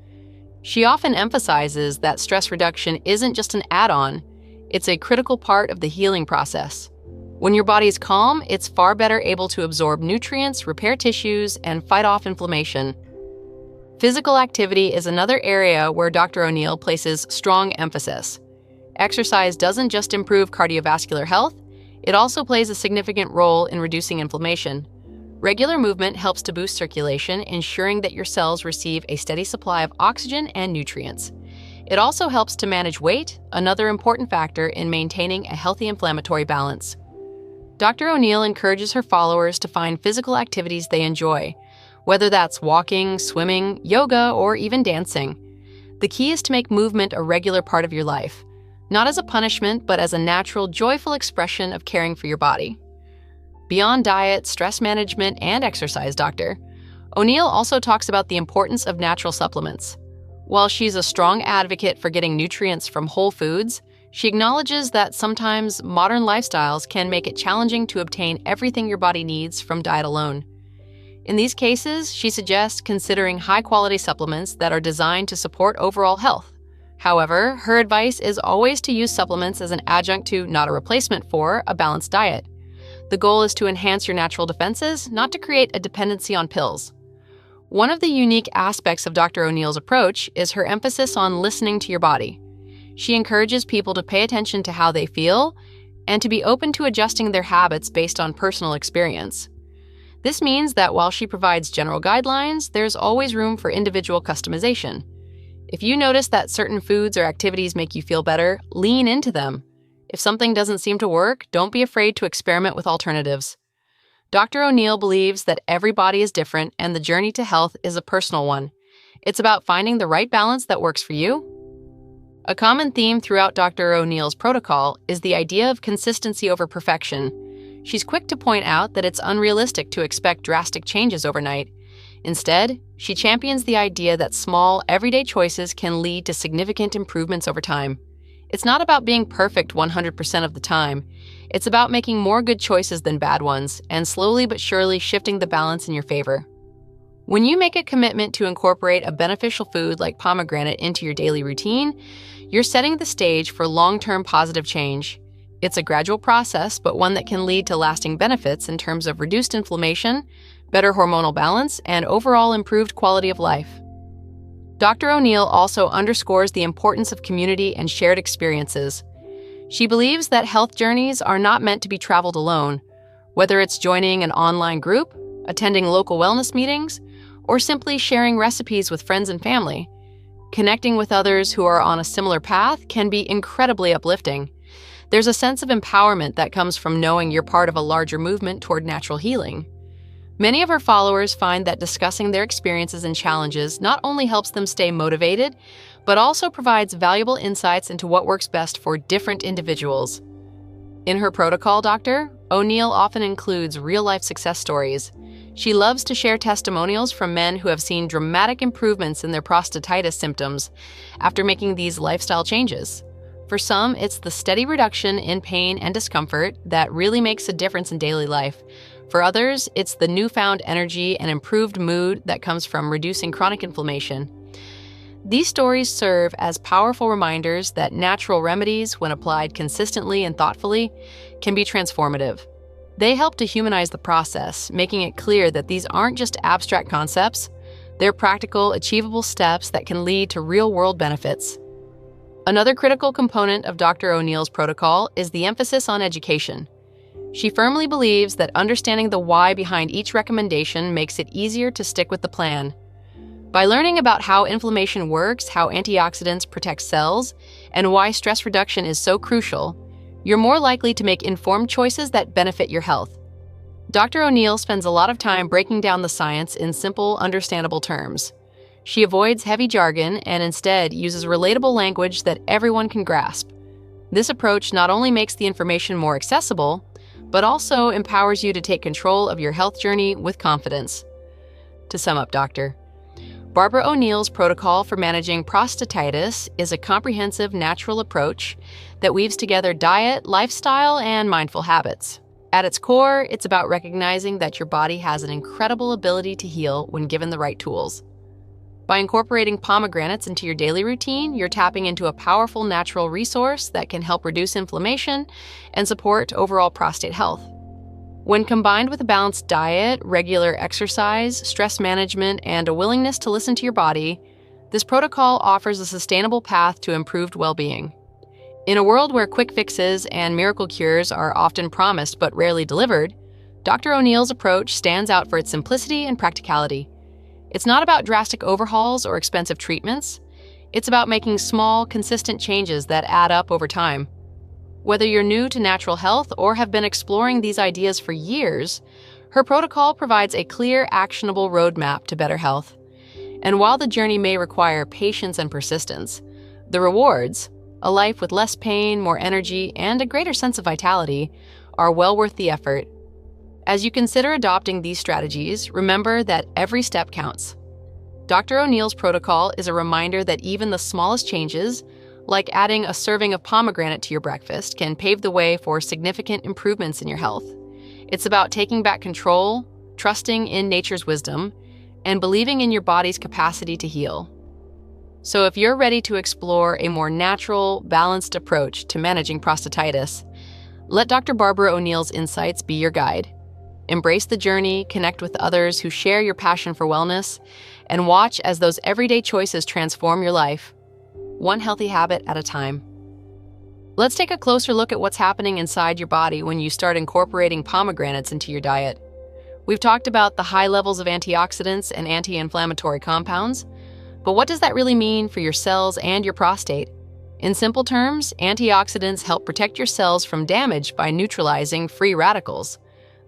She often emphasizes that stress reduction isn't just an add-on, it's a critical part of the healing process. When your body is calm, it's far better able to absorb nutrients, repair tissues, and fight off inflammation. Physical activity is another area where Dr. O'Neill places strong emphasis. Exercise doesn't just improve cardiovascular health, it also plays a significant role in reducing inflammation. Regular movement helps to boost circulation, ensuring that your cells receive a steady supply of oxygen and nutrients. It also helps to manage weight, another important factor in maintaining a healthy inflammatory balance. Dr. O'Neill encourages her followers to find physical activities they enjoy, whether that's walking, swimming, yoga, or even dancing. The key is to make movement a regular part of your life, not as a punishment, but as a natural, joyful expression of caring for your body. Beyond diet, stress management, and exercise, Dr. O'Neill also talks about the importance of natural supplements. While she's a strong advocate for getting nutrients from whole foods, she acknowledges that sometimes modern lifestyles can make it challenging to obtain everything your body needs from diet alone. In these cases, she suggests considering high-quality supplements that are designed to support overall health. However, her advice is always to use supplements as an adjunct to, not a replacement for, a balanced diet. The goal is to enhance your natural defenses, not to create a dependency on pills. One of the unique aspects of Dr. O'Neill's approach is her emphasis on listening to your body. She encourages people to pay attention to how they feel and to be open to adjusting their habits based on personal experience. This means that while she provides general guidelines, there's always room for individual customization. If you notice that certain foods or activities make you feel better, lean into them. If something doesn't seem to work, don't be afraid to experiment with alternatives. Dr. O'Neill believes that every body is different and the journey to health is a personal one. It's about finding the right balance that works for you. A common theme throughout Dr. O'Neill's protocol is the idea of consistency over perfection. She's quick to point out that it's unrealistic to expect drastic changes overnight. Instead, she champions the idea that small, everyday choices can lead to significant improvements over time. It's not about being perfect 100% of the time. It's about making more good choices than bad ones, and slowly but surely shifting the balance in your favor. When you make a commitment to incorporate a beneficial food like pomegranate into your daily routine, you're setting the stage for long-term positive change. It's a gradual process, but one that can lead to lasting benefits in terms of reduced inflammation, better hormonal balance, and overall improved quality of life. Dr. O'Neill also underscores the importance of community and shared experiences. She believes that health journeys are not meant to be traveled alone, whether it's joining an online group, attending local wellness meetings, or simply sharing recipes with friends and family. Connecting with others who are on a similar path can be incredibly uplifting. There's a sense of empowerment that comes from knowing you're part of a larger movement toward natural healing. Many of her followers find that discussing their experiences and challenges not only helps them stay motivated, but also provides valuable insights into what works best for different individuals. In her protocol, Dr. O'Neill often includes real-life success stories. She loves to share testimonials from men who have seen dramatic improvements in their prostatitis symptoms after making these lifestyle changes. For some, it's the steady reduction in pain and discomfort that really makes a difference in daily life. For others, it's the newfound energy and improved mood that comes from reducing chronic inflammation. These stories serve as powerful reminders that natural remedies, when applied consistently and thoughtfully, can be transformative. They help to humanize the process, making it clear that these aren't just abstract concepts, they're practical, achievable steps that can lead to real-world benefits. Another critical component of Dr. O'Neill's protocol is the emphasis on education. She firmly believes that understanding the why behind each recommendation makes it easier to stick with the plan. By learning about how inflammation works, how antioxidants protect cells, and why stress reduction is so crucial, you're more likely to make informed choices that benefit your health. Dr. O'Neill spends a lot of time breaking down the science in simple, understandable terms. She avoids heavy jargon and instead uses relatable language that everyone can grasp. This approach not only makes the information more accessible, but also empowers you to take control of your health journey with confidence. To sum up, Dr. Barbara O'Neill's protocol for managing prostatitis is a comprehensive natural approach that weaves together diet, lifestyle, and mindful habits. At its core, it's about recognizing that your body has an incredible ability to heal when given the right tools. By incorporating pomegranates into your daily routine, you're tapping into a powerful natural resource that can help reduce inflammation and support overall prostate health. When combined with a balanced diet, regular exercise, stress management, and a willingness to listen to your body, this protocol offers a sustainable path to improved well-being. In a world where quick fixes and miracle cures are often promised but rarely delivered, Dr. O'Neill's approach stands out for its simplicity and practicality. It's not about drastic overhauls or expensive treatments. It's about making small, consistent changes that add up over time. Whether you're new to natural health or have been exploring these ideas for years, her protocol provides a clear, actionable roadmap to better health. And while the journey may require patience and persistence, the rewards, a life with less pain, more energy, and a greater sense of vitality, are well worth the effort. As you consider adopting these strategies, remember that every step counts. Dr. O'Neill's protocol is a reminder that even the smallest changes, like adding a serving of pomegranate to your breakfast, can pave the way for significant improvements in your health. It's about taking back control, trusting in nature's wisdom, and believing in your body's capacity to heal. So if you're ready to explore a more natural, balanced approach to managing prostatitis, let Dr. Barbara O'Neill's insights be your guide. Embrace the journey, connect with others who share your passion for wellness, and watch as those everyday choices transform your life, one healthy habit at a time. Let's take a closer look at what's happening inside your body when you start incorporating pomegranates into your diet. We've talked about the high levels of antioxidants and anti-inflammatory compounds, but what does that really mean for your cells and your prostate? In simple terms, antioxidants help protect your cells from damage by neutralizing free radicals,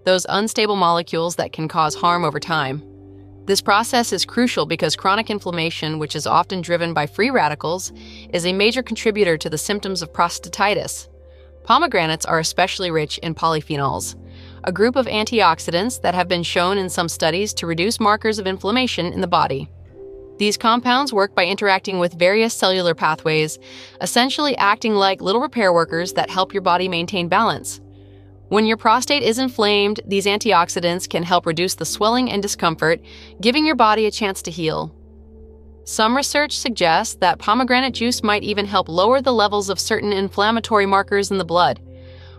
those unstable molecules that can cause harm over time. This process is crucial because chronic inflammation, which is often driven by free radicals, is a major contributor to the symptoms of prostatitis. Pomegranates are especially rich in polyphenols, a group of antioxidants that have been shown in some studies to reduce markers of inflammation in the body. These compounds work by interacting with various cellular pathways, essentially acting like little repair workers that help your body maintain balance. When your prostate is inflamed, these antioxidants can help reduce the swelling and discomfort, giving your body a chance to heal. Some research suggests that pomegranate juice might even help lower the levels of certain inflammatory markers in the blood.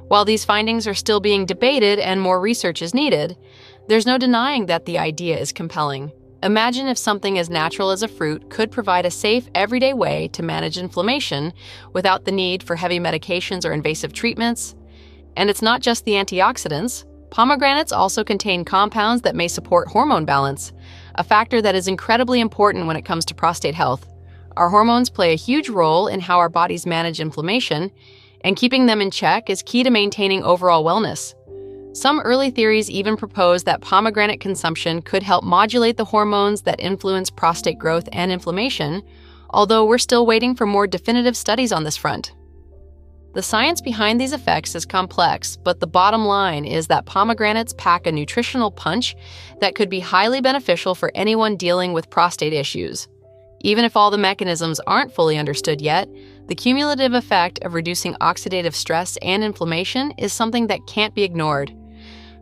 While these findings are still being debated and more research is needed, there's no denying that the idea is compelling. Imagine if something as natural as a fruit could provide a safe, everyday way to manage inflammation without the need for heavy medications or invasive treatments. And it's not just the antioxidants. Pomegranates also contain compounds that may support hormone balance, a factor that is incredibly important when it comes to prostate health. Our hormones play a huge role in how our bodies manage inflammation, and keeping them in check is key to maintaining overall wellness. Some early theories even propose that pomegranate consumption could help modulate the hormones that influence prostate growth and inflammation, although we're still waiting for more definitive studies on this front. The science behind these effects is complex, but the bottom line is that pomegranates pack a nutritional punch that could be highly beneficial for anyone dealing with prostate issues. Even if all the mechanisms aren't fully understood yet, the cumulative effect of reducing oxidative stress and inflammation is something that can't be ignored.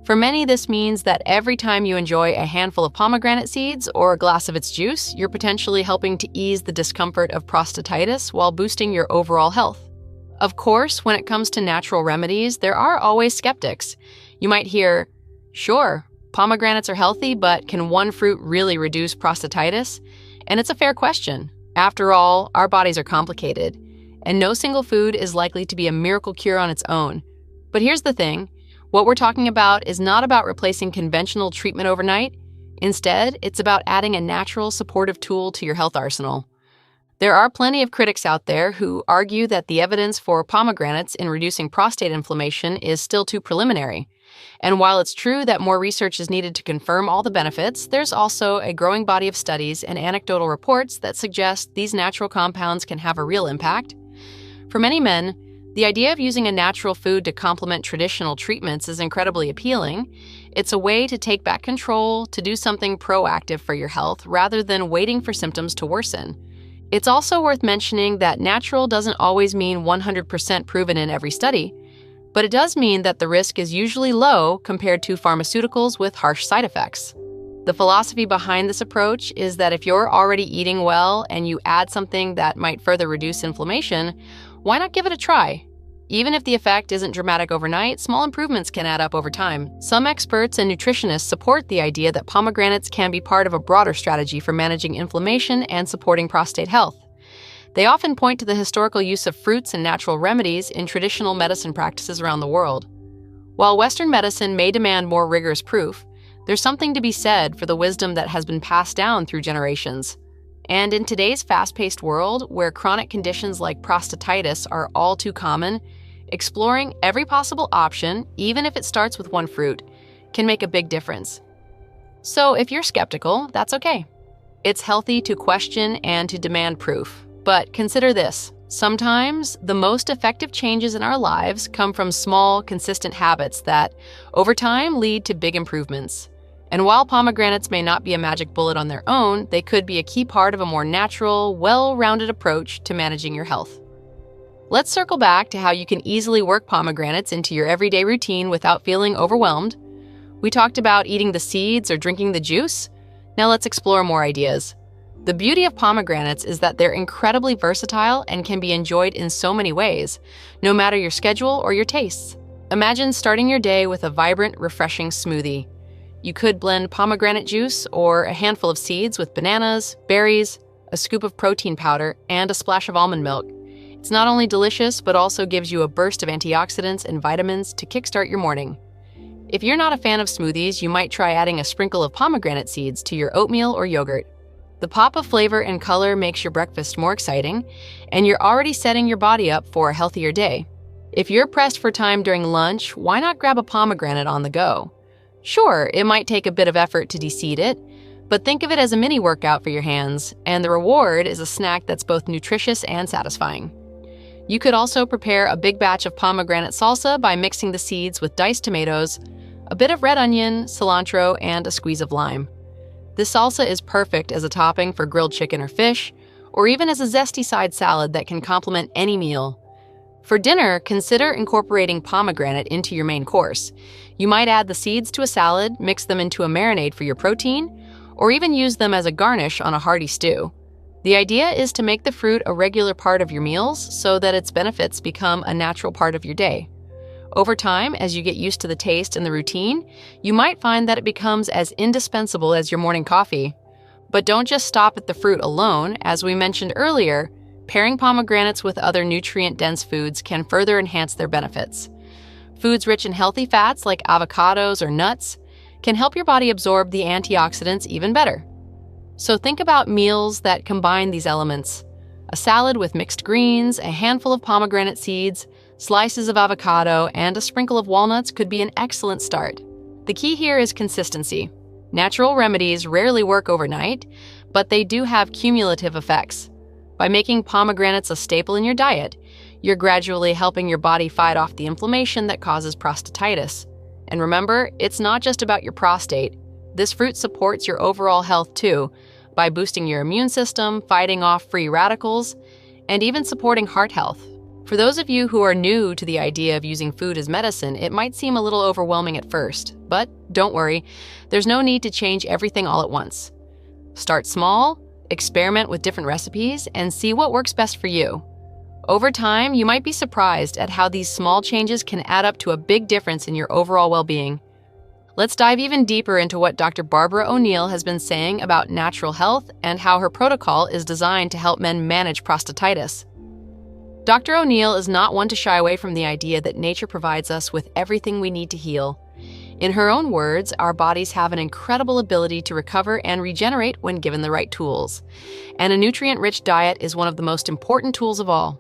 For many, this means that every time you enjoy a handful of pomegranate seeds or a glass of its juice, you're potentially helping to ease the discomfort of prostatitis while boosting your overall health. Of course, when it comes to natural remedies, there are always skeptics. You might hear, sure, pomegranates are healthy, but can one fruit really reduce prostatitis? And it's a fair question. After all, our bodies are complicated, and no single food is likely to be a miracle cure on its own. But here's the thing. What we're talking about is not about replacing conventional treatment overnight. Instead, it's about adding a natural supportive tool to your health arsenal. There are plenty of critics out there who argue that the evidence for pomegranates in reducing prostate inflammation is still too preliminary. And while it's true that more research is needed to confirm all the benefits, there's also a growing body of studies and anecdotal reports that suggest these natural compounds can have a real impact. For many men, the idea of using a natural food to complement traditional treatments is incredibly appealing. It's a way to take back control, to do something proactive for your health, rather than waiting for symptoms to worsen. It's also worth mentioning that natural doesn't always mean 100% proven in every study, but it does mean that the risk is usually low compared to pharmaceuticals with harsh side effects. The philosophy behind this approach is that if you're already eating well and you add something that might further reduce inflammation, why not give it a try? Even if the effect isn't dramatic overnight, small improvements can add up over time. Some experts and nutritionists support the idea that pomegranates can be part of a broader strategy for managing inflammation and supporting prostate health. They often point to the historical use of fruits and natural remedies in traditional medicine practices around the world. While Western medicine may demand more rigorous proof, there's something to be said for the wisdom that has been passed down through generations. And in today's fast-paced world, where chronic conditions like prostatitis are all too common, exploring every possible option, even if it starts with one fruit, can make a big difference. So if you're skeptical, that's okay. It's healthy to question and to demand proof. But consider this. Sometimes the most effective changes in our lives come from small, consistent habits that, over time, lead to big improvements. And while pomegranates may not be a magic bullet on their own, they could be a key part of a more natural, well-rounded approach to managing your health. Let's circle back to how you can easily work pomegranates into your everyday routine without feeling overwhelmed. We talked about eating the seeds or drinking the juice. Now let's explore more ideas. The beauty of pomegranates is that they're incredibly versatile and can be enjoyed in so many ways, no matter your schedule or your tastes. Imagine starting your day with a vibrant, refreshing smoothie. You could blend pomegranate juice or a handful of seeds with bananas, berries, a scoop of protein powder, and a splash of almond milk. It's not only delicious, but also gives you a burst of antioxidants and vitamins to kickstart your morning. If you're not a fan of smoothies, you might try adding a sprinkle of pomegranate seeds to your oatmeal or yogurt. The pop of flavor and color makes your breakfast more exciting, and you're already setting your body up for a healthier day. If you're pressed for time during lunch, why not grab a pomegranate on the go? Sure, it might take a bit of effort to deseed it, but think of it as a mini workout for your hands, and the reward is a snack that's both nutritious and satisfying. You could also prepare a big batch of pomegranate salsa by mixing the seeds with diced tomatoes, a bit of red onion, cilantro, and a squeeze of lime. This salsa is perfect as a topping for grilled chicken or fish, or even as a zesty side salad that can complement any meal. For dinner, consider incorporating pomegranate into your main course. You might add the seeds to a salad, mix them into a marinade for your protein, or even use them as a garnish on a hearty stew. The idea is to make the fruit a regular part of your meals so that its benefits become a natural part of your day. Over time, as you get used to the taste and the routine, you might find that it becomes as indispensable as your morning coffee. But don't just stop at the fruit alone. As we mentioned earlier, pairing pomegranates with other nutrient-dense foods can further enhance their benefits. Foods rich in healthy fats like avocados or nuts can help your body absorb the antioxidants even better. So think about meals that combine these elements. A salad with mixed greens, a handful of pomegranate seeds, slices of avocado, and a sprinkle of walnuts could be an excellent start. The key here is consistency. Natural remedies rarely work overnight, but they do have cumulative effects. By making pomegranates a staple in your diet, you're gradually helping your body fight off the inflammation that causes prostatitis. And remember, it's not just about your prostate. This fruit supports your overall health too, by boosting your immune system, fighting off free radicals, and even supporting heart health. For those of you who are new to the idea of using food as medicine, it might seem a little overwhelming at first, but don't worry, there's no need to change everything all at once. Start small, experiment with different recipes, and see what works best for you. Over time, you might be surprised at how these small changes can add up to a big difference in your overall well-being. Let's dive even deeper into what Dr. Barbara O'Neill has been saying about natural health and how her protocol is designed to help men manage prostatitis. Dr. O'Neill is not one to shy away from the idea that nature provides us with everything we need to heal. In her own words, our bodies have an incredible ability to recover and regenerate when given the right tools. And a nutrient-rich diet is one of the most important tools of all.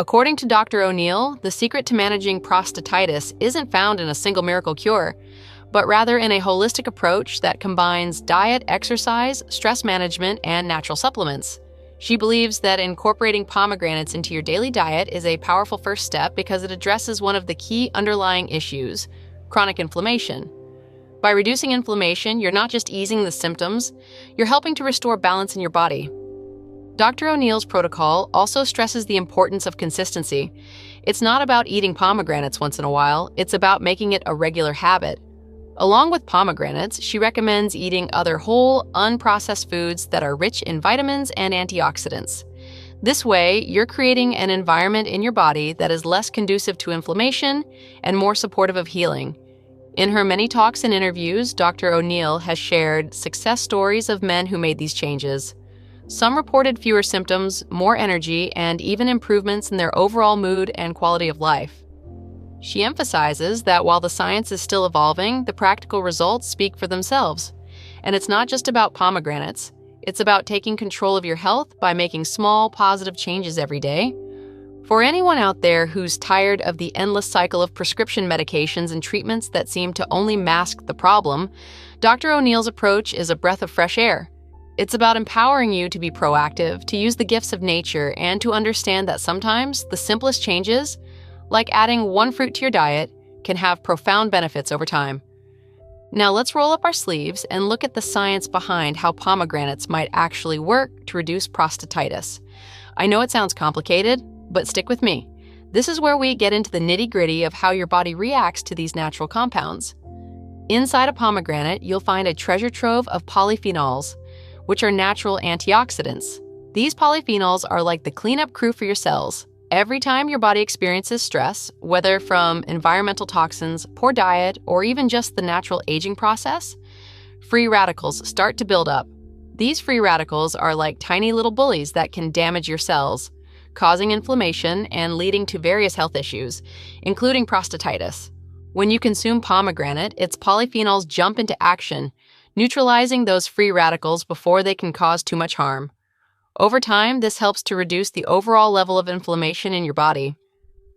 According to Dr. O'Neill, the secret to managing prostatitis isn't found in a single miracle cure, but rather in a holistic approach that combines diet, exercise, stress management, and natural supplements. She believes that incorporating pomegranates into your daily diet is a powerful first step because it addresses one of the key underlying issues, chronic inflammation. By reducing inflammation, you're not just easing the symptoms, you're helping to restore balance in your body. Dr. O'Neill's protocol also stresses the importance of consistency. It's not about eating pomegranates once in a while, it's about making it a regular habit. Along with pomegranates, she recommends eating other whole, unprocessed foods that are rich in vitamins and antioxidants. This way, you're creating an environment in your body that is less conducive to inflammation and more supportive of healing. In her many talks and interviews, Dr. O'Neill has shared success stories of men who made these changes. Some reported fewer symptoms, more energy, and even improvements in their overall mood and quality of life. She emphasizes that while the science is still evolving, the practical results speak for themselves. And it's not just about pomegranates. It's about taking control of your health by making small, positive changes every day. For anyone out there who's tired of the endless cycle of prescription medications and treatments that seem to only mask the problem, Dr. O'Neill's approach is a breath of fresh air. It's about empowering you to be proactive, to use the gifts of nature, and to understand that sometimes the simplest changes, like adding one fruit to your diet, can have profound benefits over time. Now let's roll up our sleeves and look at the science behind how pomegranates might actually work to reduce prostatitis. I know it sounds complicated, but stick with me. This is where we get into the nitty-gritty of how your body reacts to these natural compounds. Inside a pomegranate, you'll find a treasure trove of polyphenols, which are natural antioxidants. These polyphenols are like the cleanup crew for your cells. Every time your body experiences stress, whether from environmental toxins, poor diet, or even just the natural aging process, free radicals start to build up. These free radicals are like tiny little bullies that can damage your cells, causing inflammation and leading to various health issues, including prostatitis. When you consume pomegranate, its polyphenols jump into action, neutralizing those free radicals before they can cause too much harm. Over time, this helps to reduce the overall level of inflammation in your body.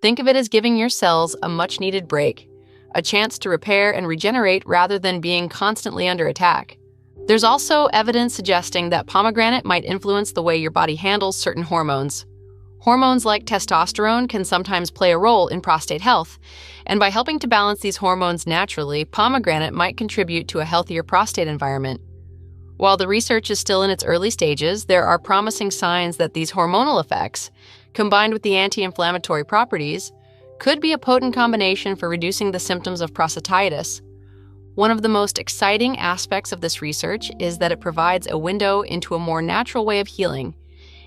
Think of it as giving your cells a much-needed break, a chance to repair and regenerate rather than being constantly under attack. There's also evidence suggesting that pomegranate might influence the way your body handles certain hormones. Hormones like testosterone can sometimes play a role in prostate health, and by helping to balance these hormones naturally, pomegranate might contribute to a healthier prostate environment. While the research is still in its early stages, there are promising signs that these hormonal effects, combined with the anti-inflammatory properties, could be a potent combination for reducing the symptoms of prostatitis. One of the most exciting aspects of this research is that it provides a window into a more natural way of healing.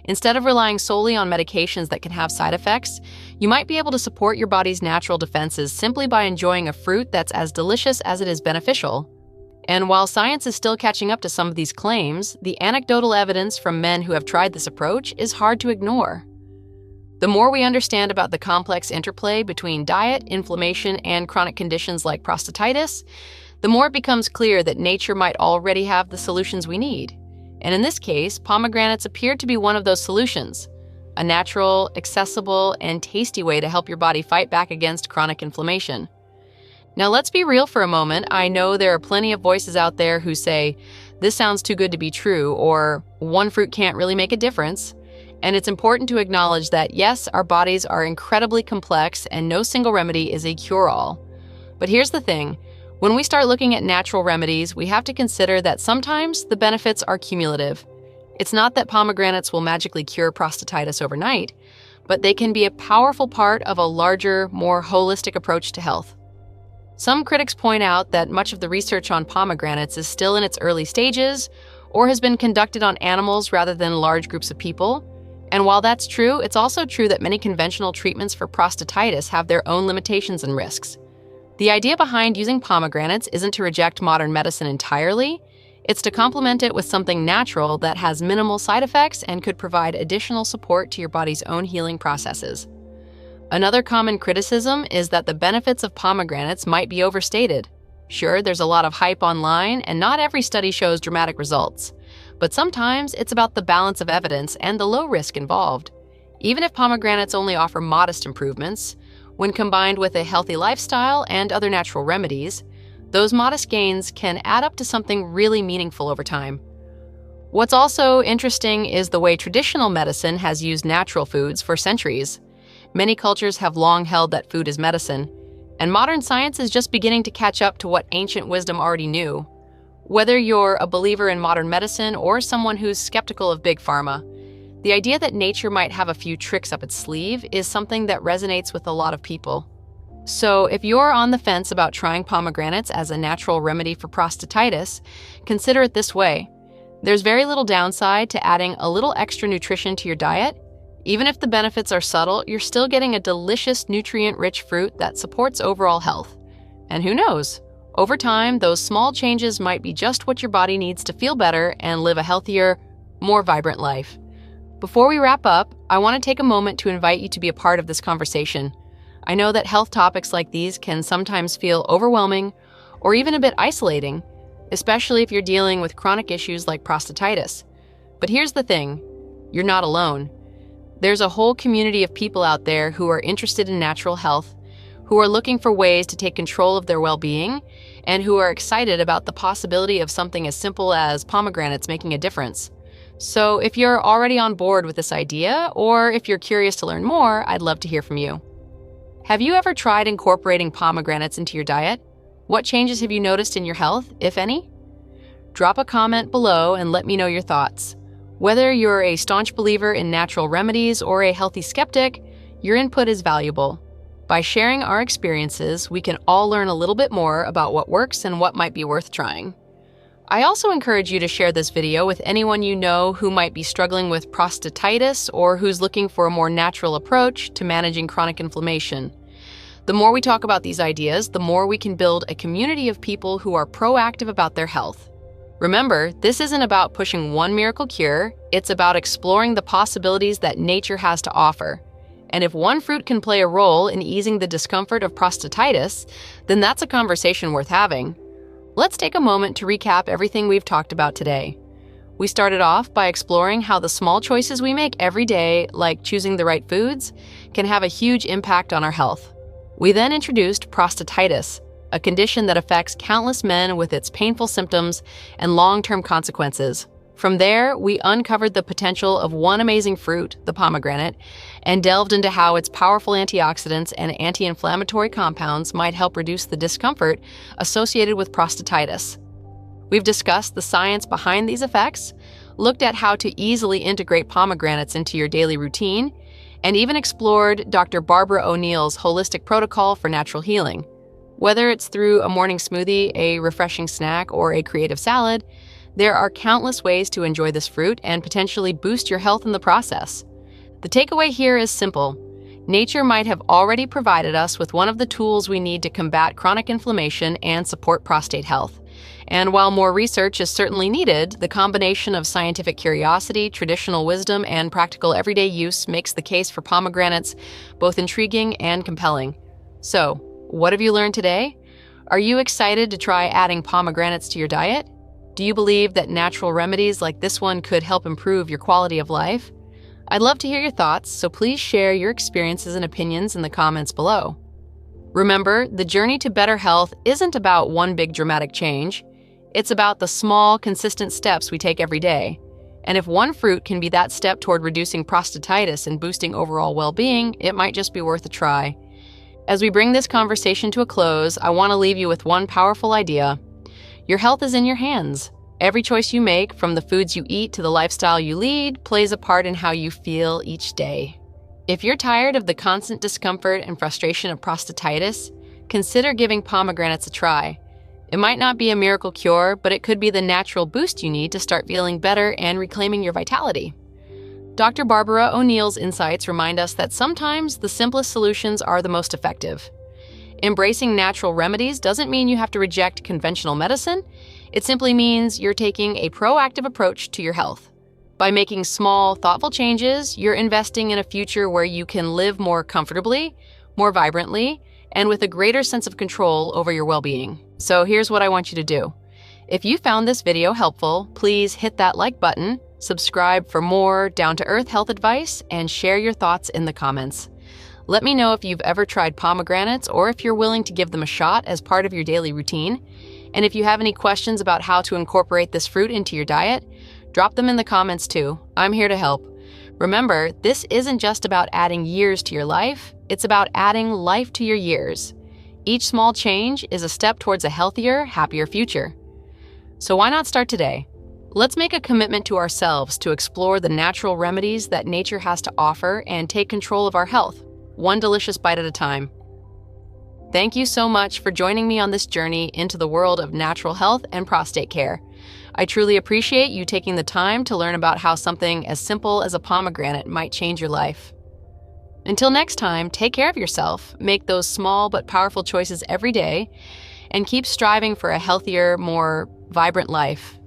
Instead of relying solely on medications that can have side effects, you might be able to support your body's natural defenses simply by enjoying a fruit that's as delicious as it is beneficial. And while science is still catching up to some of these claims, the anecdotal evidence from men who have tried this approach is hard to ignore. The more we understand about the complex interplay between diet, inflammation, and chronic conditions like prostatitis, the more it becomes clear that nature might already have the solutions we need. And in this case, pomegranates appear to be one of those solutions, a natural, accessible, and tasty way to help your body fight back against chronic inflammation. Now let's be real for a moment. I know there are plenty of voices out there who say, this sounds too good to be true, or one fruit can't really make a difference. And it's important to acknowledge that yes, our bodies are incredibly complex and no single remedy is a cure-all. But here's the thing, when we start looking at natural remedies, we have to consider that sometimes the benefits are cumulative. It's not that pomegranates will magically cure prostatitis overnight, but they can be a powerful part of a larger, more holistic approach to health. Some critics point out that much of the research on pomegranates is still in its early stages or has been conducted on animals rather than large groups of people. And while that's true, it's also true that many conventional treatments for prostatitis have their own limitations and risks. The idea behind using pomegranates isn't to reject modern medicine entirely, it's to complement it with something natural that has minimal side effects and could provide additional support to your body's own healing processes. Another common criticism is that the benefits of pomegranates might be overstated. Sure, there's a lot of hype online, and not every study shows dramatic results. But sometimes it's about the balance of evidence and the low risk involved. Even if pomegranates only offer modest improvements, when combined with a healthy lifestyle and other natural remedies, those modest gains can add up to something really meaningful over time. What's also interesting is the way traditional medicine has used natural foods for centuries. Many cultures have long held that food is medicine, and modern science is just beginning to catch up to what ancient wisdom already knew. Whether you're a believer in modern medicine or someone who's skeptical of big pharma, the idea that nature might have a few tricks up its sleeve is something that resonates with a lot of people. So if you're on the fence about trying pomegranates as a natural remedy for prostatitis, consider it this way. There's very little downside to adding a little extra nutrition to your diet. Even if the benefits are subtle, you're still getting a delicious, nutrient-rich fruit that supports overall health. And who knows? Over time, those small changes might be just what your body needs to feel better and live a healthier, more vibrant life. Before we wrap up, I want to take a moment to invite you to be a part of this conversation. I know that health topics like these can sometimes feel overwhelming or even a bit isolating, especially if you're dealing with chronic issues like prostatitis. But here's the thing, you're not alone. There's a whole community of people out there who are interested in natural health, who are looking for ways to take control of their well-being, and who are excited about the possibility of something as simple as pomegranates making a difference. So if you're already on board with this idea, or if you're curious to learn more, I'd love to hear from you. Have you ever tried incorporating pomegranates into your diet? What changes have you noticed in your health, if any? Drop a comment below and let me know your thoughts. Whether you're a staunch believer in natural remedies or a healthy skeptic, your input is valuable. By sharing our experiences, we can all learn a little bit more about what works and what might be worth trying. I also encourage you to share this video with anyone you know who might be struggling with prostatitis or who's looking for a more natural approach to managing chronic inflammation. The more we talk about these ideas, the more we can build a community of people who are proactive about their health. Remember, this isn't about pushing one miracle cure, it's about exploring the possibilities that nature has to offer. And if one fruit can play a role in easing the discomfort of prostatitis, then that's a conversation worth having. Let's take a moment to recap everything we've talked about today. We started off by exploring how the small choices we make every day, like choosing the right foods, can have a huge impact on our health. We then introduced prostatitis, a condition that affects countless men with its painful symptoms and long-term consequences. From there, we uncovered the potential of one amazing fruit, the pomegranate, and delved into how its powerful antioxidants and anti-inflammatory compounds might help reduce the discomfort associated with prostatitis. We've discussed the science behind these effects, looked at how to easily integrate pomegranates into your daily routine, and even explored Dr. Barbara O'Neill's holistic protocol for natural healing. Whether it's through a morning smoothie, a refreshing snack, or a creative salad, there are countless ways to enjoy this fruit and potentially boost your health in the process. The takeaway here is simple. Nature might have already provided us with one of the tools we need to combat chronic inflammation and support prostate health. And while more research is certainly needed, the combination of scientific curiosity, traditional wisdom, and practical everyday use makes the case for pomegranates both intriguing and compelling. So, what have you learned today? Are you excited to try adding pomegranates to your diet? Do you believe that natural remedies like this one could help improve your quality of life? I'd love to hear your thoughts, so please share your experiences and opinions in the comments below. Remember, the journey to better health isn't about one big dramatic change. It's about the small, consistent steps we take every day. And if one fruit can be that step toward reducing prostatitis and boosting overall well-being, it might just be worth a try. As we bring this conversation to a close, I want to leave you with one powerful idea. Your health is in your hands. Every choice you make, from the foods you eat to the lifestyle you lead, plays a part in how you feel each day. If you're tired of the constant discomfort and frustration of prostatitis, consider giving pomegranates a try. It might not be a miracle cure, but it could be the natural boost you need to start feeling better and reclaiming your vitality. Dr. Barbara O'Neill's insights remind us that sometimes the simplest solutions are the most effective. Embracing natural remedies doesn't mean you have to reject conventional medicine. It simply means you're taking a proactive approach to your health. By making small, thoughtful changes, you're investing in a future where you can live more comfortably, more vibrantly, and with a greater sense of control over your well-being. So here's what I want you to do. If you found this video helpful, please hit that like button, subscribe for more down-to-earth health advice, and share your thoughts in the comments. Let me know if you've ever tried pomegranates or if you're willing to give them a shot as part of your daily routine. And if you have any questions about how to incorporate this fruit into your diet, drop them in the comments too. I'm here to help. Remember, this isn't just about adding years to your life, it's about adding life to your years. Each small change is a step towards a healthier, happier future. So why not start today? Let's make a commitment to ourselves to explore the natural remedies that nature has to offer and take control of our health, one delicious bite at a time. Thank you so much for joining me on this journey into the world of natural health and prostate care. I truly appreciate you taking the time to learn about how something as simple as a pomegranate might change your life. Until next time, take care of yourself, make those small but powerful choices every day, and keep striving for a healthier, more vibrant life.